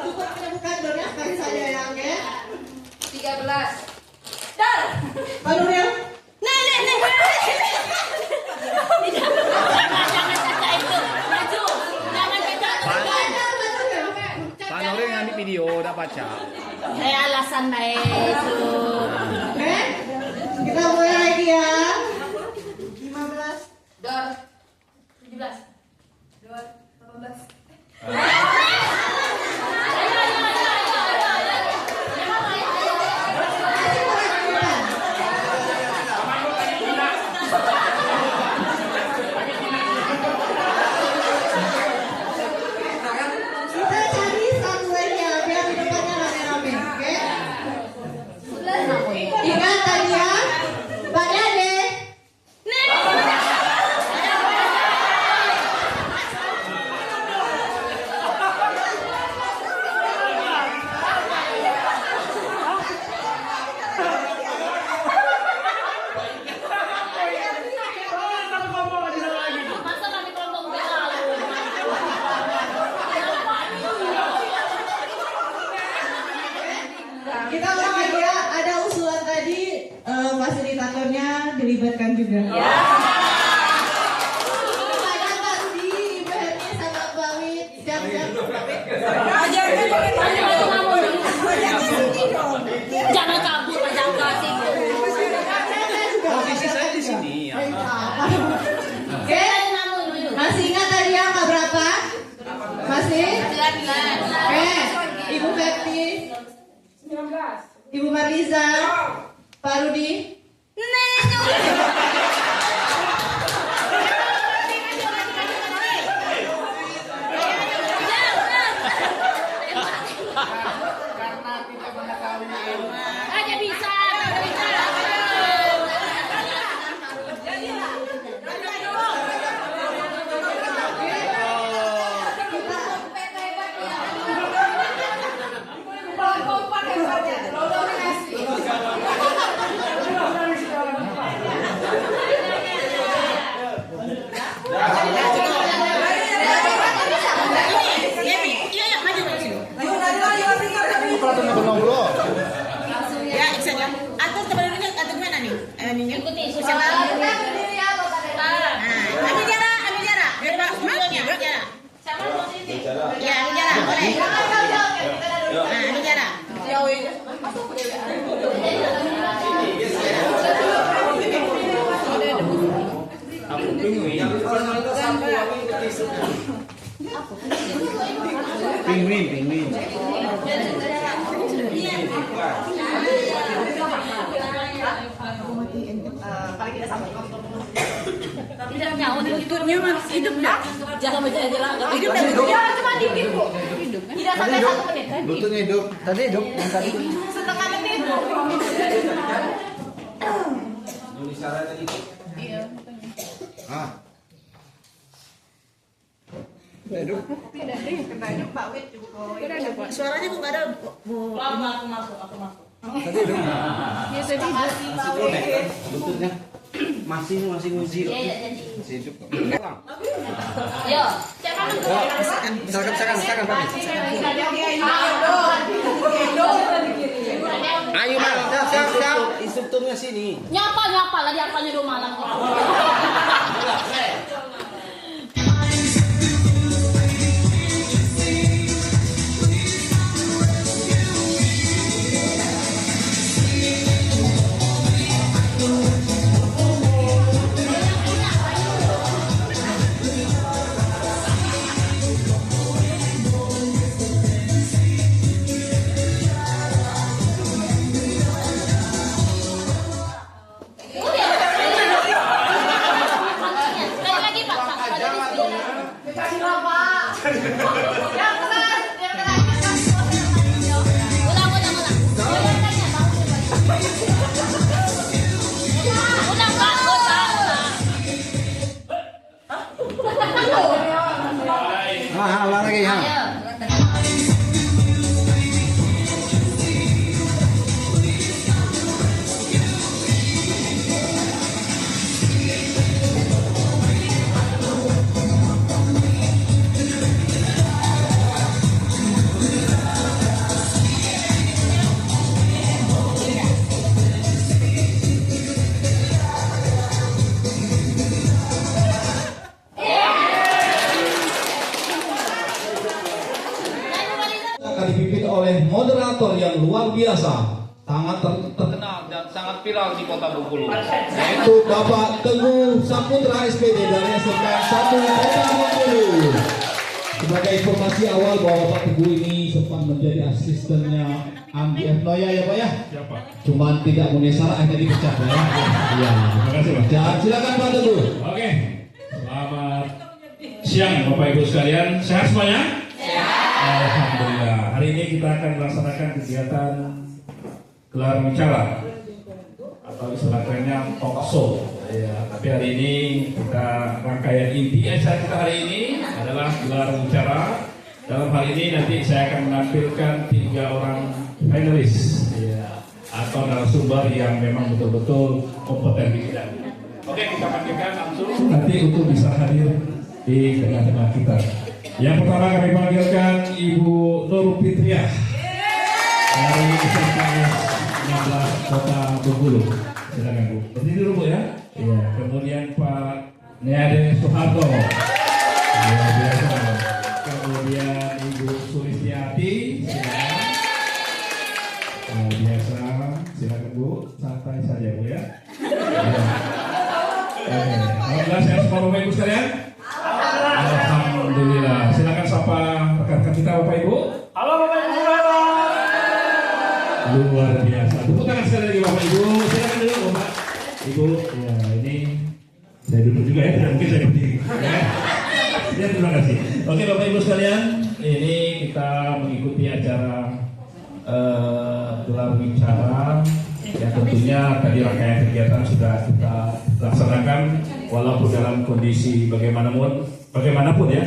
Cukup menemukan dornya sekali saja ya, oke? 13. Pak Nuril. Pak Nuril ngambil video udah baca. Saya alasan baik. Oke, kita mulai lagi ya. 15. Dor. 17. Dor. 18. Kita cari satu lagi ya, biar di depannya rame-rame, oke? Ingat tadi ya, Pak Dede. Kita ulang lagi ya, ada usulan tadi fasilitatornya dilibatkan juga. Ya. Banyak Pak Rudi, Ibu Herni sama Pak Wid. Siap-siap. Jangan kabur, jangan kasih. Posisi saya di sini. Ya. Oke, masih ingat tadi angka berapa? Masih? Oke, Ibu Fepti, Ibu Marliza, Pak Rudi. Aja bisa. Ya, iksan ya. Atur teman-teman, atur mana nih? Ikuti. Siapa? Ambil jarak. Ambil jarak. Siapa posisi? Ya, ambil jarak. Boleh. Ambil jarak. Penguin. Tidak nyawa hidupnya mas hidup dah. Jangan berjalan-jalan. Hidup dah. Jangan cuma dikit bu. Tidak sampai 1 menit kan? Lututnya hidup. Tadi hidup. Yang tadi. Setengah menit. Iya. Hidup. Tidak deh. Kena hidup Pak Wid juga. Suaranya kok nggak ada bu. Aku masuk. Tadi hidup. Ya tadi Lututnya masih nguji. Iya jadi. Masih hidup. Yo, siapa Misalkan Pak. Ayo Mas, siap. Instrukturnya sini. Nyapa lah di apanya do malam. Ulang lagi ha. Akan dipimpin oleh moderator yang luar biasa, sangat terkenal dan sangat viral di Kota Bengkulu, yaitu Bapak Teguh Saputra SPD dari SMK 1 Kota Bengkulu. Sebagai informasi awal bahwa Bapak Teguh ini sempat menjadi asistennya Andi F. Noya ya Pak ya. Siapa? Cuman tidak memenuhi syarat akhirnya dipecat ya. Iya. Terima kasih Pak. Dan silakan Pak Teguh. Oke, selamat siang Bapak Ibu sekalian. Sehat semuanya? Alhamdulillah. Hari ini kita akan melaksanakan kegiatan gelar bicara atau istilah kerennya talk show. Ya, tapi hari ini kita rangkaian inti acara kita hari ini adalah gelar bicara. Dalam hal ini nanti saya akan menampilkan 3 orang finalis ya, atau narasumber yang memang betul-betul kompeten di bidang. Oke, kita panggilkan langsung nanti untuk bisa hadir di tengah-tengah kita. Yang pertama kami panggilkan Ibu Nur Fitriah dari SMK 16 Kota Bengkulu. Silakan Bu. Berdiri dulu Bu ya. Iya. Kemudian Pak Neade Soeharto. Luar biasa. Kemudian Ibu Sulistiati. Silakan. Luar biasa. Silakan Bu. Santai saja Bu ya. Alhamdulillah sehat semua Bapak Ibu sekalian. Alhamdulillah. Silakan sapa rekan-rekan kita Bapak Ibu. Halo Bapak Ibu. Luar biasa. Tepuk tangan sekali lagi Bapak Ibu. Silakan dulu Bapak Ibu. Ya ini saya duduk juga ya. Tidak mungkin saya berdiri. Ya terima kasih. Oke Bapak Ibu sekalian, ini kita mengikuti acara gelar bicara. Ya tentunya tadi rangkaian kegiatan sudah kita laksanakan walaupun dalam kondisi bagaimanapun ya,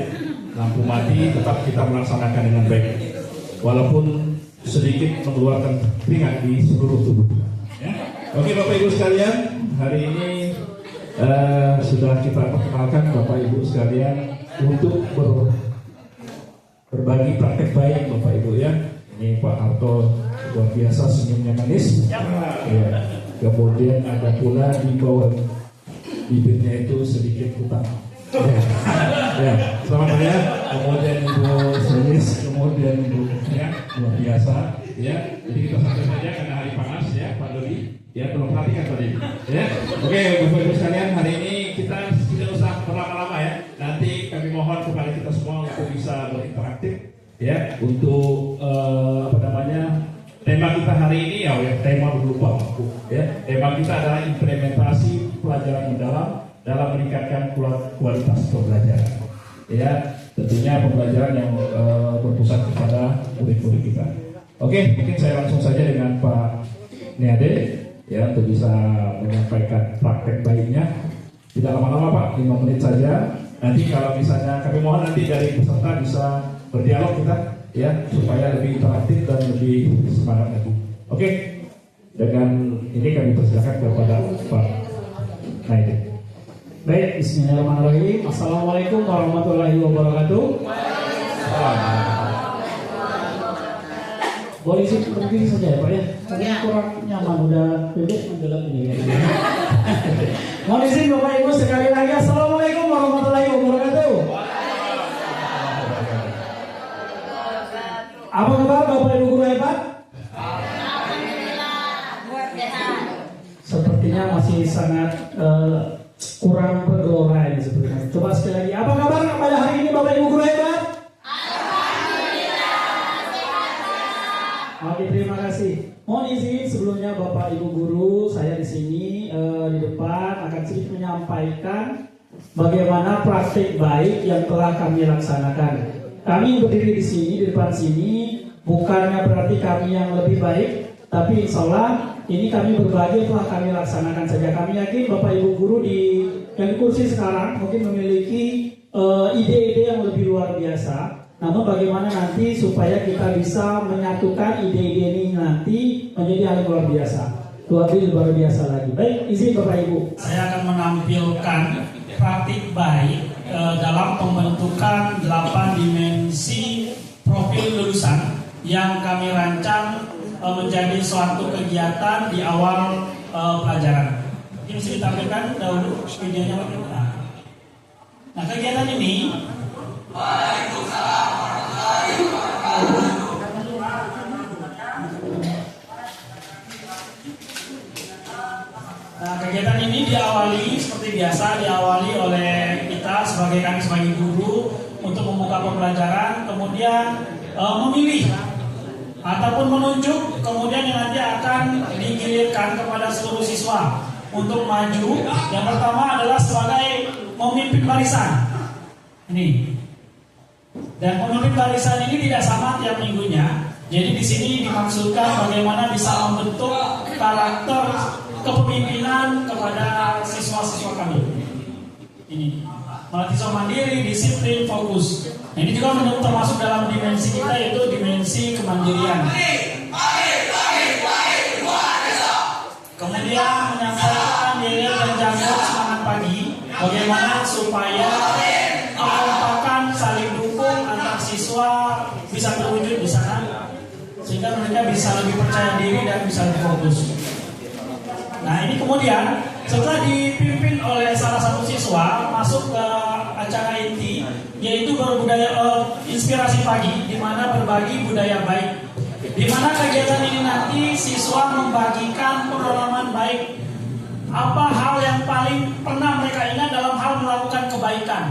lampu mati tetap kita melaksanakan dengan baik walaupun sedikit mengeluarkan keringat di seluruh tubuh ya. Oke Bapak Ibu sekalian, hari ini sudah kita perkenalkan Bapak Ibu sekalian untuk berbagi praktek baik Bapak Ibu ya. Ini Pak Harto luar biasa senyumnya manis ya. Kemudian ada pula di bawah bibirnya itu sedikit utang ya. Selamat ya. Kemudian Ibu Selis, kemudian Ibu ya, luar biasa ya. Jadi kita santai saja karena hari panas ya Pak Dodi ya, tolong perhatikan tadi ya. Oke Bapak Ibu sekalian, hari ini kita tidak usah berlama-lama ya. Nanti kami mohon kepada kita semua untuk bisa berinteraktif ya, untuk tema kita hari ini ya, tema berlupa waktu ya. Tema kita adalah implementasi pelajaran mendalam dalam meningkatkan kualitas pembelajaran ya, tentunya pembelajaran yang berpusat kepada murid-murid kita. Oke, mungkin saya langsung saja dengan Pak Neade ya untuk bisa menyampaikan praktek baiknya. Tidak lama-lama Pak, 5 menit saja. Nanti kalau misalnya kami mohon nanti dari peserta bisa berdialog kita ya, supaya lebih interaktif dan lebih semangat lagi. Oke, dengan ini kami persilakan kepada Pak Naide. Baik, bismillahirrahmanirrahim. Assalamualaikum warahmatullahi wabarakatuh. Boleh sih berdiri saja ya Pak ya? Karena kurang nyaman, udah pendek mendalam ini. Mohon izin Bapak Ibu sekali lagi. Assalamualaikum warahmatullahi wabarakatuh. Apa kabar Bapak Ibu guru hebat? Sepertinya masih sangat kurang bergelora ini sepertinya. Coba sekali lagi. Apa kabar pada hari ini Bapak Ibu guru hebat? Oke, terima kasih. Mohon izin sebelumnya Bapak Ibu guru, saya di sini di depan akan sedikit menyampaikan bagaimana praktik baik yang telah kami laksanakan. Kami berdiri di sini, di depan sini, bukannya berarti kami yang lebih baik, tapi insya Allah ini kami berbagi telah kami laksanakan saja. Kami yakin Bapak Ibu guru yang kursi sekarang mungkin memiliki ide-ide yang lebih luar biasa. Namun bagaimana nanti supaya kita bisa menyatukan ide-ide ini nanti menjadi hal yang luar biasa. Lebih luar biasa lagi. Baik, izin Bapak Ibu. Saya akan menampilkan praktik baik dalam pembentukan 8 dimensi profil lulusan yang kami rancang menjadi suatu kegiatan di awal pelajaran. Ini bisa ditampilkan dahulu videonya. Nah, kegiatan ini kegiatan ini diawali seperti biasa, diawali oleh kita kami sebagai guru untuk membuka pembelajaran, kemudian memilih ataupun menunjuk, kemudian yang nanti akan digilirkan kepada seluruh siswa untuk maju. Yang pertama adalah sebagai memimpin barisan. Ini. Dan pemimpin barisan ini tidak sama tiap minggunya. Jadi di sini dimaksudkan bagaimana bisa membentuk karakter kepemimpinan kepada siswa-siswa kami. Ini mahasiswa mandiri, disiplin, fokus. Nah, ini juga termasuk dalam dimensi kita, yaitu dimensi kemandirian. Kemudian menyampaikan diri dan jangkau semangat pagi, bagaimana supaya kekompakan saling dukung antar siswa bisa terwujud di sana, sehingga mereka bisa lebih percaya diri dan bisa lebih fokus. Nah, ini kemudian setelah dipimpin oleh salah satu siswa masuk ke acara inti, yaitu berbudaya inspirasi pagi, di mana berbagi budaya baik. Di mana kegiatan ini nanti siswa membagikan pengalaman baik, apa hal yang paling pernah mereka ingat dalam hal melakukan kebaikan.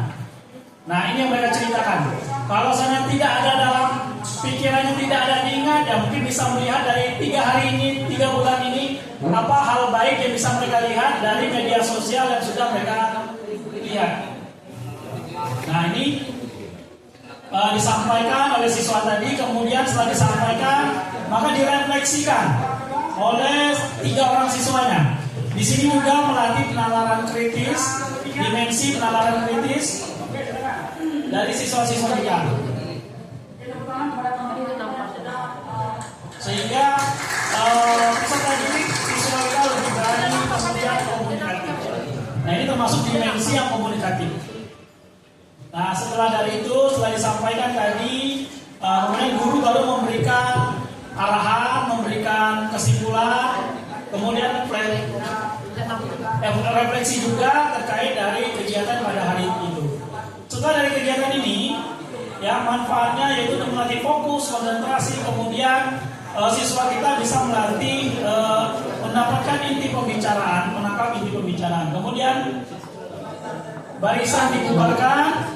Nah, ini yang mereka ceritakan. Kalau sana tidak ada dalam pikirannya, tidak ada diingat, ya mungkin bisa melihat dari 3 hari ini, 3 bulan ini, apa hal baik yang bisa mereka lihat dari media sosial yang sudah mereka lihat. Nah, ini disampaikan oleh siswa tadi, kemudian setelah disampaikan, maka direfleksikan oleh 3 orang siswanya. Di sini juga melatih penalaran kritis, dimensi penalaran kritis dari siswa-siswa kita. Sehingga peserta didik siswa kita lebih berani kemudian komunikatif. Nah, ini termasuk dimensi yang komunikatif. Nah, setelah dari itu, setelah disampaikan tadi, kemudian guru baru memberikan arahan, memberikan kesimpulan, kemudian refleksi juga terkait dari kegiatan pada hari itu. Setelah dari kegiatan ini, ya manfaatnya yaitu melatih fokus, konsentrasi, kemudian siswa kita bisa melatih mendapatkan inti pembicaraan, menangkap inti pembicaraan. Kemudian barisan dibubarkan.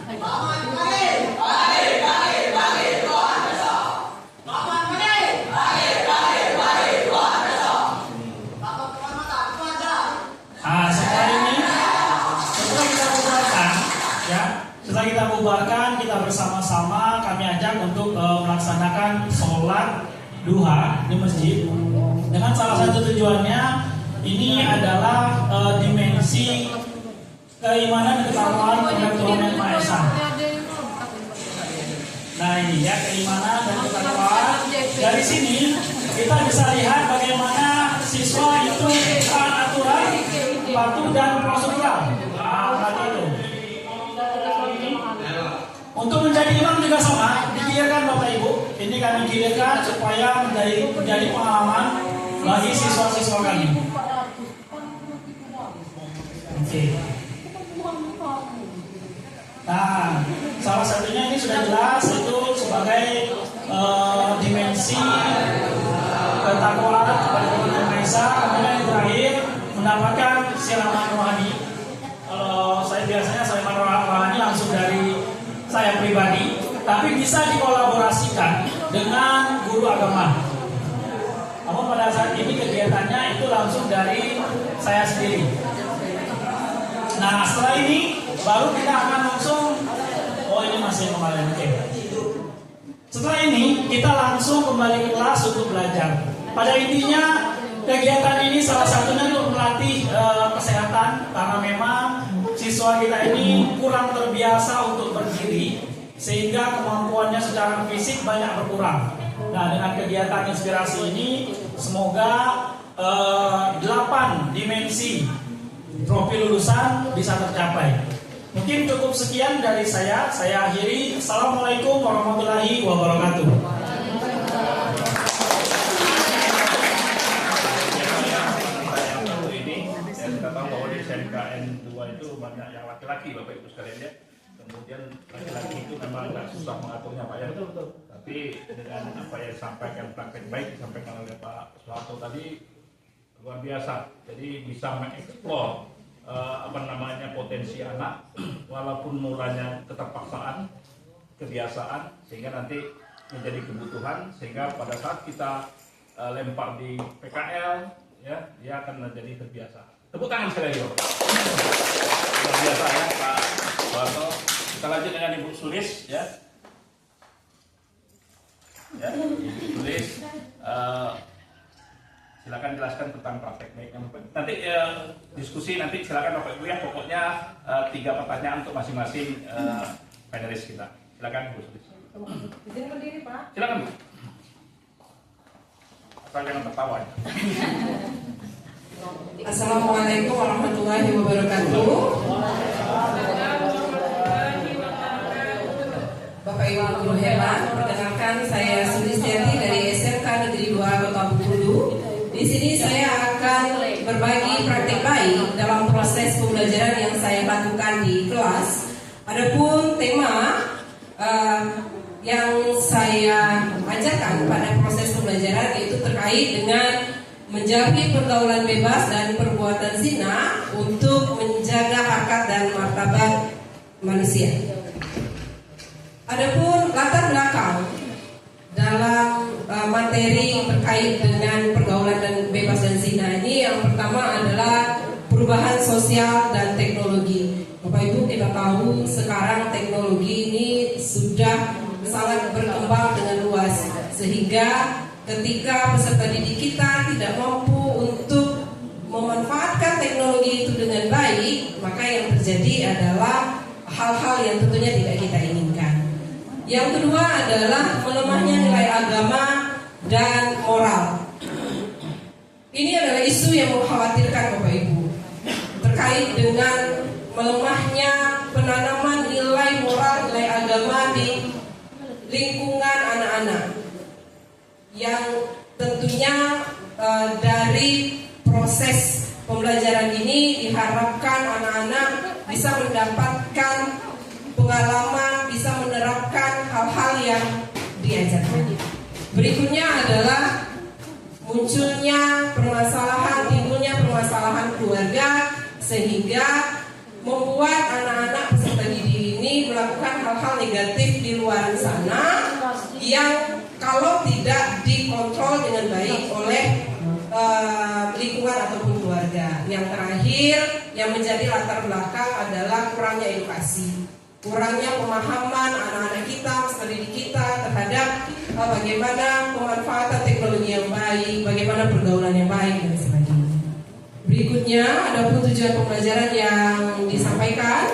Setelah kita bubarkan, kita bersama-sama kami ajak untuk melaksanakan sholat duha di masjid. Dengan salah satu tujuannya ini adalah dimensi keimanan dan ketakwaan kepada Tuhan Yang Maha Esa. Nah, ini ya keimanan dan ketakwaan. Dari sini kita bisa lihat bagaimana siswa itu taat aturan, patuh dan prosedural. Untuk menjadi imam juga sama, digilirkan Bapak Ibu. Ini kami gilirkan supaya menjadi pengalaman bagi siswa-siswa kami. Oke. Nah, salah satunya ini sudah jelas itu sebagai dimensi ketakwaan kepada Allah Yang Maha Esa. Kemudian yang terakhir mendapatkan siraman rohani. Kalau saya biasanya siraman rohani langsung dari saya pribadi, tapi bisa dikolaborasikan dengan guru agama. Namun pada saat ini kegiatannya itu langsung dari saya sendiri. Nah, setelah ini baru kita akan langsung, oh ini masih kemarin, oke. Setelah ini kita langsung kembali ke kelas untuk belajar. Pada intinya kegiatan ini salah satunya untuk melatih kesehatan, karena memang siswa kita ini kurang terbiasa untuk berdiri, sehingga kemampuannya secara fisik banyak berkurang. Nah, dengan kegiatan inspirasi ini semoga 8 dimensi profil lulusan bisa tercapai. Mungkin cukup sekian dari saya akhiri. Assalamualaikum warahmatullahi wabarakatuh. Kita tahu bahwa di SMKN 2 itu banyak yang laki-laki, Bapak Ibu sekalian ya. Kemudian laki-laki itu memang agak susah mengaturnya Pak ya. Betul. Tapi dengan apa yang disampaikan praktek baik disampaikan oleh Pak Soeharto tadi luar biasa. Jadi bisa mengeksplor potensi anak, walaupun mulanya keterpaksaan, kebiasaan, sehingga nanti menjadi kebutuhan, sehingga pada saat kita lempar di PKL, ya dia akan menjadi terbiasa. Tepuk tangan sekali lagi, Bapak. Luar biasa ya Pak Soeharto. Kita lanjut dengan Ibu Sulis ya. Ya, Ibu Sulis. Silakan jelaskan tentang praktek baiknya. Nanti diskusi nanti silakan Bapak Ibu ya. Pokoknya 3 pertanyaan untuk masing-masing panelis kita. Silakan Bu Sulis. Izin berdiri Pak. Silakan Bu. Asal jangan tertawa. Assalamualaikum warahmatullahi wabarakatuh. Bapak Ibu guru hebat, perkenalkan saya Sulistiati dari SMK Negeri 2 Kota Bengkulu. Di sini saya akan berbagi praktik baik dalam proses pembelajaran yang saya lakukan di kelas. Adapun tema yang saya ajarkan pada proses pembelajaran itu terkait dengan menjauhi pergaulan bebas dan perbuatan zina untuk menjaga harkat dan martabat manusia. Adapun latar belakang dalam materi terkait dengan pergaulan dan bebas dan zina ini, yang pertama adalah perubahan sosial dan teknologi. Bapak Ibu, kita tahu sekarang teknologi ini sudah sangat berkembang dengan luas, sehingga ketika peserta didik kita tidak mampu untuk memanfaatkan teknologi itu dengan baik, maka yang terjadi adalah hal-hal yang tentunya tidak kita inginkan. Yang kedua adalah melemahnya nilai agama dan moral. Ini adalah isu yang mengkhawatirkan Bapak Ibu, terkait dengan melemahnya penanaman nilai moral, nilai agama di lingkungan anak-anak, yang tentunya dari proses pembelajaran ini diharapkan anak-anak bisa mendapatkan pengalaman, bisa menerapkan hal-hal yang diajarkan. Berikutnya adalah munculnya permasalahan, timbulnya permasalahan keluarga, sehingga membuat anak-anak peserta didik ini melakukan hal-hal negatif di luar sana yang kalau tidak dikontrol dengan baik oleh lingkungan ataupun keluarga. Yang terakhir yang menjadi latar belakang adalah kurangnya edukasi, kurangnya pemahaman anak-anak kita, peserta didik kita terhadap bagaimana pemanfaatan teknologi yang baik, bagaimana pergaulan yang baik dan sebagainya. Berikutnya ada tujuan pembelajaran yang disampaikan.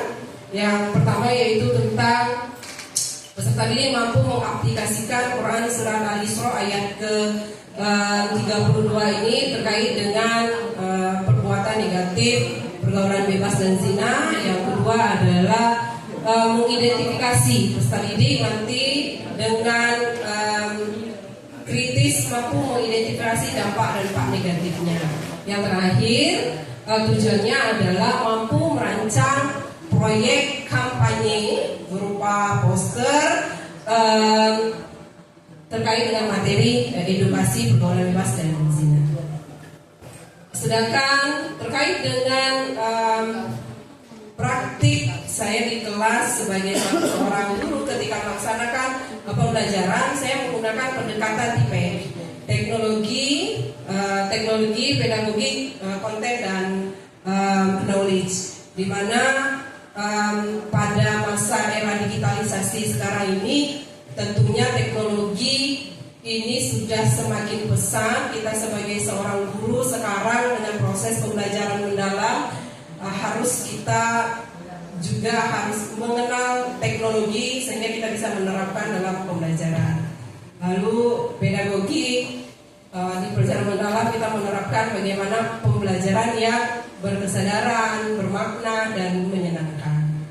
Yang pertama yaitu tentang peserta didik mampu mengaplikasikan Quran Surah Al-Isra ayat ke-32 ini terkait dengan perbuatan negatif, pergaulan bebas dan zina. Yang kedua adalah mengidentifikasi peserta didik nanti dengan kritis mampu mengidentifikasi dampak dan dampak negatifnya. Yang terakhir tujuannya adalah mampu merancang proyek kampanye berupa poster terkait dengan materi edukasi pergaulan bebas dan zina. Sedangkan terkait dengan praktik saya di kelas sebagai seorang guru ketika melaksanakan pembelajaran, saya menggunakan pendekatan TPM, teknologi pedagogi, konten dan knowledge, di mana pada masa era digitalisasi sekarang ini tentunya teknologi ini sudah semakin pesat. Kita sebagai seorang guru sekarang dengan proses pembelajaran mendalam kita juga harus mengenal teknologi sehingga kita bisa menerapkan dalam pembelajaran. Lalu pedagogi di pelajaran mendalam kita menerapkan bagaimana pembelajaran yang berkesadaran, bermakna dan menyenangkan.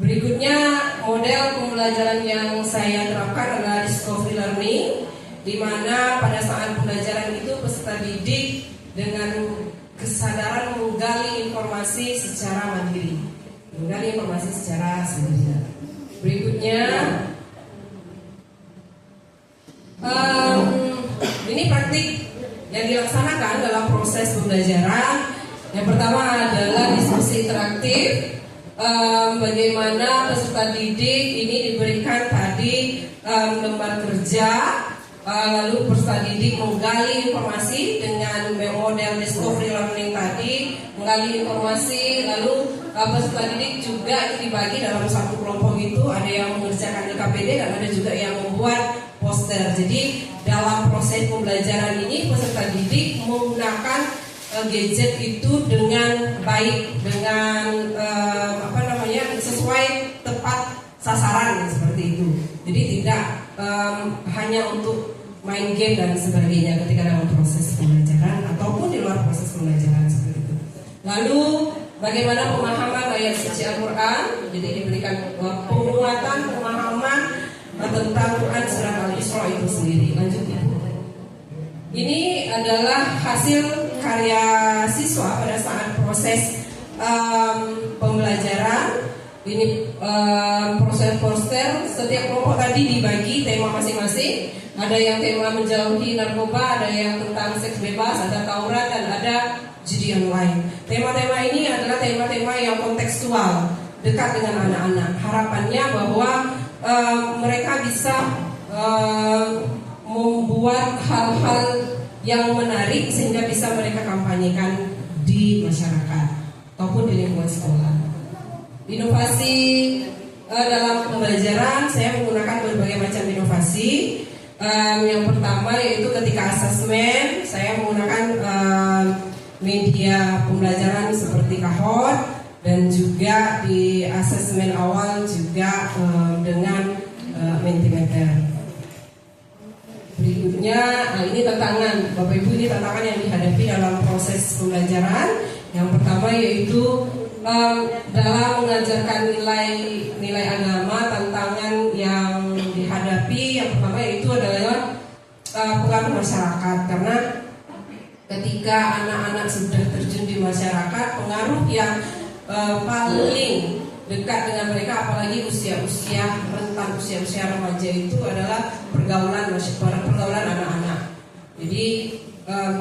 Berikutnya model pembelajaran yang saya terapkan adalah discovery learning, di mana pada saat pembelajaran itu peserta didik dengan kesadaran menggali informasi secara mandiri, menggali informasi secara sendiri. Berikutnya ini praktik yang dilaksanakan dalam proses pembelajaran. Yang pertama adalah diskusi interaktif. Bagaimana peserta didik ini diberikan tadi lembar kerja, lalu peserta didik menggali informasi dengan model discovery learning tadi, menggali informasi, lalu peserta didik juga dibagi dalam satu kelompok itu, ada yang mengerjakan LKPD dan ada juga yang membuat poster. Jadi dalam proses pembelajaran ini peserta didik menggunakan gadget itu dengan baik, dengan sesuai tepat sasaran seperti itu. Jadi tidak hanya untuk main game dan sebagainya ketika dalam proses pembelajaran ataupun di luar proses pembelajaran seperti itu. Lalu bagaimana pemahaman ayat suci Al-Quran? Jadi diberikan penguatan pemahaman tentang Quran surat Al-Isra itu sendiri. Lanjut ya. Ini adalah hasil karya siswa pada saat proses pembelajaran. Ini proses poster, setiap kelompok tadi dibagi tema masing-masing. Ada yang tema menjauhi narkoba, ada yang tentang seks bebas, ada taurat dan ada judi online. Tema-tema ini adalah tema-tema yang kontekstual, dekat dengan anak-anak. Harapannya bahwa mereka bisa membuat hal-hal yang menarik sehingga bisa mereka kampanyekan di masyarakat ataupun di lingkungan sekolah. Inovasi dalam pembelajaran, saya menggunakan berbagai macam inovasi. Yang pertama yaitu ketika asesmen, saya menggunakan media pembelajaran seperti Kahoot, dan juga di asesmen awal juga dengan Mentimeter. Berikutnya, ini tantangan Bapak Ibu, ini tantangan yang dihadapi dalam proses pembelajaran. Yang pertama yaitu dalam mengajarkan nilai agama, tantangan yang dihadapi yang pertama yaitu adalah pengaruh masyarakat, karena ketika anak-anak sudah terjun di masyarakat, pengaruh yang paling dekat dengan mereka, apalagi usia-usia rentan, usia-usia remaja itu adalah pergaulan anak-anak. Jadi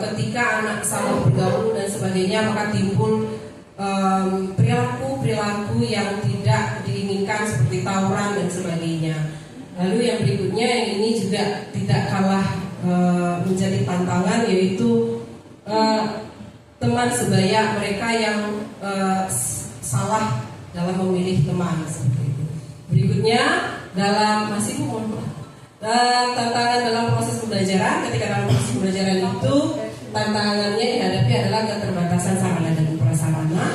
ketika anak salah bergaul dan sebagainya, maka timbul perilaku yang tidak diinginkan seperti tawuran dan sebagainya. Lalu yang berikutnya, yang ini juga tidak kalah menjadi tantangan, yaitu teman sebaya mereka yang salah dalam memilih teman seperti itu. Berikutnya, tantangan dalam proses pembelajaran. Ketika dalam proses pembelajaran itu, tantangannya dihadapi adalah keterbatasan sarana dan prasarana,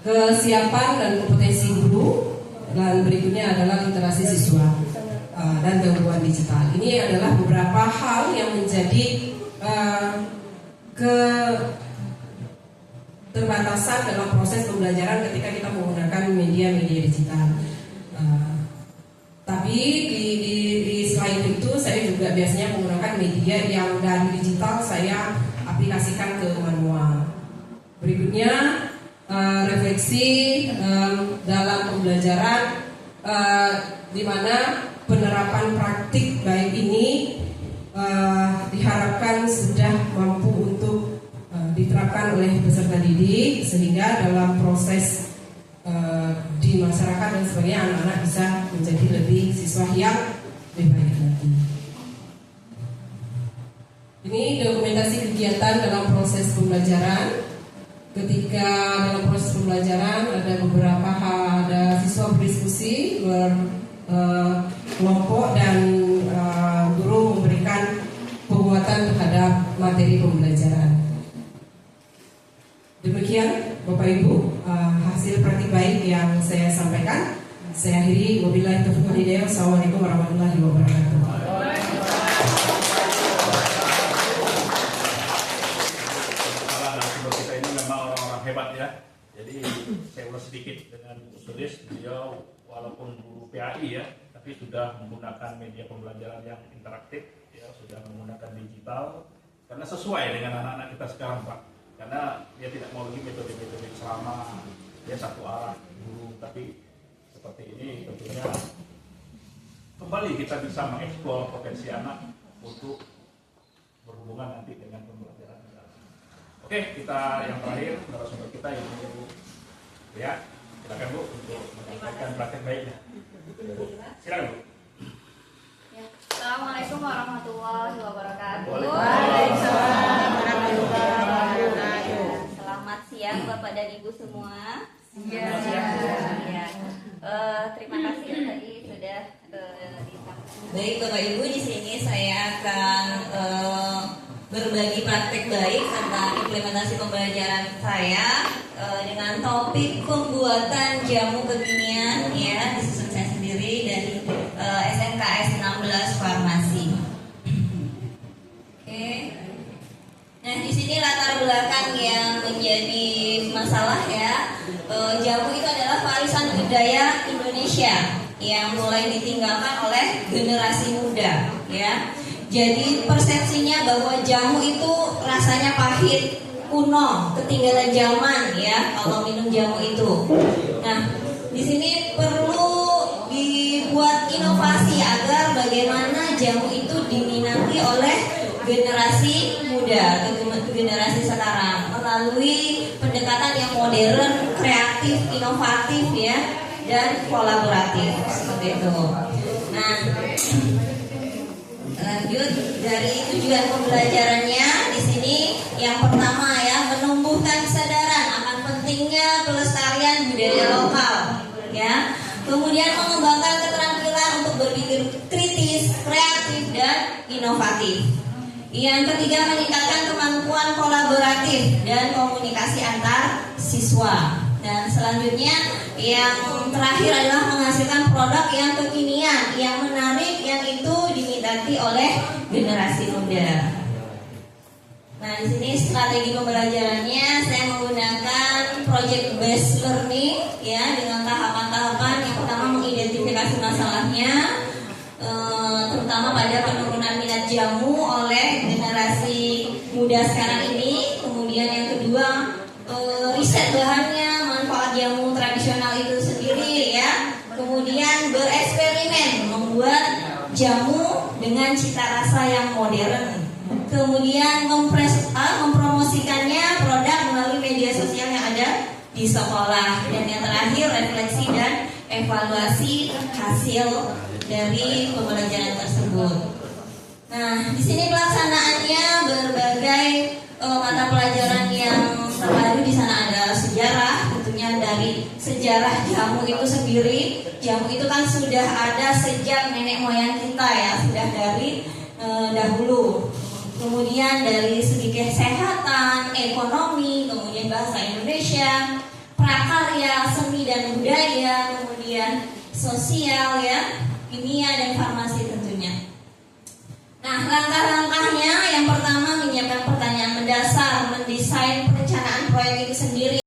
kesiapan dan kompetensi guru, dan berikutnya adalah literasi siswa dan gangguan digital. Ini adalah beberapa hal yang menjadi keterbatasan dalam proses pembelajaran ketika kita menggunakan media-media digital. Tapi di selain itu saya juga biasanya menggunakan media yang dari digital saya aplikasikan ke manual. Berikutnya refleksi dalam pembelajaran di mana penerapan praktik baik ini diharapkan sudah mampu untuk diterapkan oleh peserta didik sehingga dalam proses di masyarakat dan sebagainya anak-anak bisa menjadi lebih siswa yang lebih baik lagi. Ini dokumentasi kegiatan dalam proses pembelajaran. Ketika dalam proses pembelajaran ada siswa berdiskusi berkelompok dan guru memberikan penguatan terhadap materi pembelajaran. Demikian Bapak Ibu hasil praktik baik yang saya sampaikan. Saya akhiri, wabillahi taufiq wal hidayah. Wassalamualaikum warahmatullahi wabarakatuh. Kita ini memang orang-orang hebat ya. Jadi saya ulas sedikit dengan Bu Sudis, beliau walaupun guru PAI ya, tapi sudah menggunakan media pembelajaran yang interaktif ya, sudah menggunakan digital karena sesuai dengan anak-anak kita sekarang Pak. Karena dia tidak mau lagi metode-metode selama dia satu arah guru, tapi seperti ini tentunya kembali kita bisa mengeksplor potensi anak untuk berhubungan nanti dengan pembelajaran. Oke, kita yang terakhir narasumber kita Ibu ya, silakan Bu untuk menyampaikan praktek baiknya. Silakan Bu. Assalamualaikum warahmatullahi wabarakatuh. Waalaikumsalam warahmatullahi wabarakatuh. Selamat siang Bapak dan Ibu semua. Ya. Terima kasih tadi sudah disampaikan. Baik Bapak Ibu, di sini saya akan berbagi praktek baik tentang implementasi pembelajaran saya dengan topik pembuatan jamu kekinian ya, disusun saya sendiri dari SMKS 16 Farmasi. Oke. Nah, di sini latar belakang yang menjadi masalah ya. Jamu itu adalah warisan budaya Indonesia yang mulai ditinggalkan oleh generasi muda ya. Jadi persepsinya bahwa jamu itu rasanya pahit, kuno, ketinggalan zaman ya kalau minum jamu itu. Nah, di sini perlu dibuat inovasi agar bagaimana jamu itu diminati oleh generasi muda atau generasi sekarang melalui pendekatan yang modern, kreatif, inovatif ya, dan kolaboratif seperti itu. Nah, lanjut dari tujuan pembelajarannya di sini yang pertama ya, menumbuhkan kesadaran akan pentingnya pelestarian budaya lokal ya. Kemudian mengembangkan keterampilan untuk berpikir kritis, kreatif dan inovatif. Yang ketiga, meningkatkan kemampuan kolaboratif dan komunikasi antar siswa. Dan selanjutnya yang terakhir adalah menghasilkan produk yang kekinian, yang menarik, yang itu diminati oleh generasi muda. Nah, di sini strategi pembelajarannya saya menggunakan project based learning ya, dengan tahapan-tahapan. Yang pertama mengidentifikasi masalahnya, terutama pada penurunan minat jamu oleh generasi muda sekarang ini. Kemudian yang kedua, riset bahannya, manfaat jamu tradisional itu sendiri ya. Kemudian bereksperimen membuat jamu dengan cita rasa yang modern. Kemudian mempromosikannya produk melalui media sosial yang ada di sekolah. Dan yang terakhir, refleksi dan evaluasi hasil dari pembelajaran tersebut. Nah, di sini pelaksanaannya berbagai mata pelajaran yang terpadu. Di sana ada sejarah, tentunya dari sejarah jamu itu sendiri. Jamu itu kan sudah ada sejak nenek moyang kita ya, sudah dari dahulu. Kemudian dari segi kesehatan, ekonomi, kemudian bahasa Indonesia, prakarya, seni dan budaya, kemudian sosial ya, kimia dan farmasi tentunya. Nah, langkah-langkahnya yang pertama menyiapkan pertanyaan mendasar, mendesain perencanaan proyek itu sendiri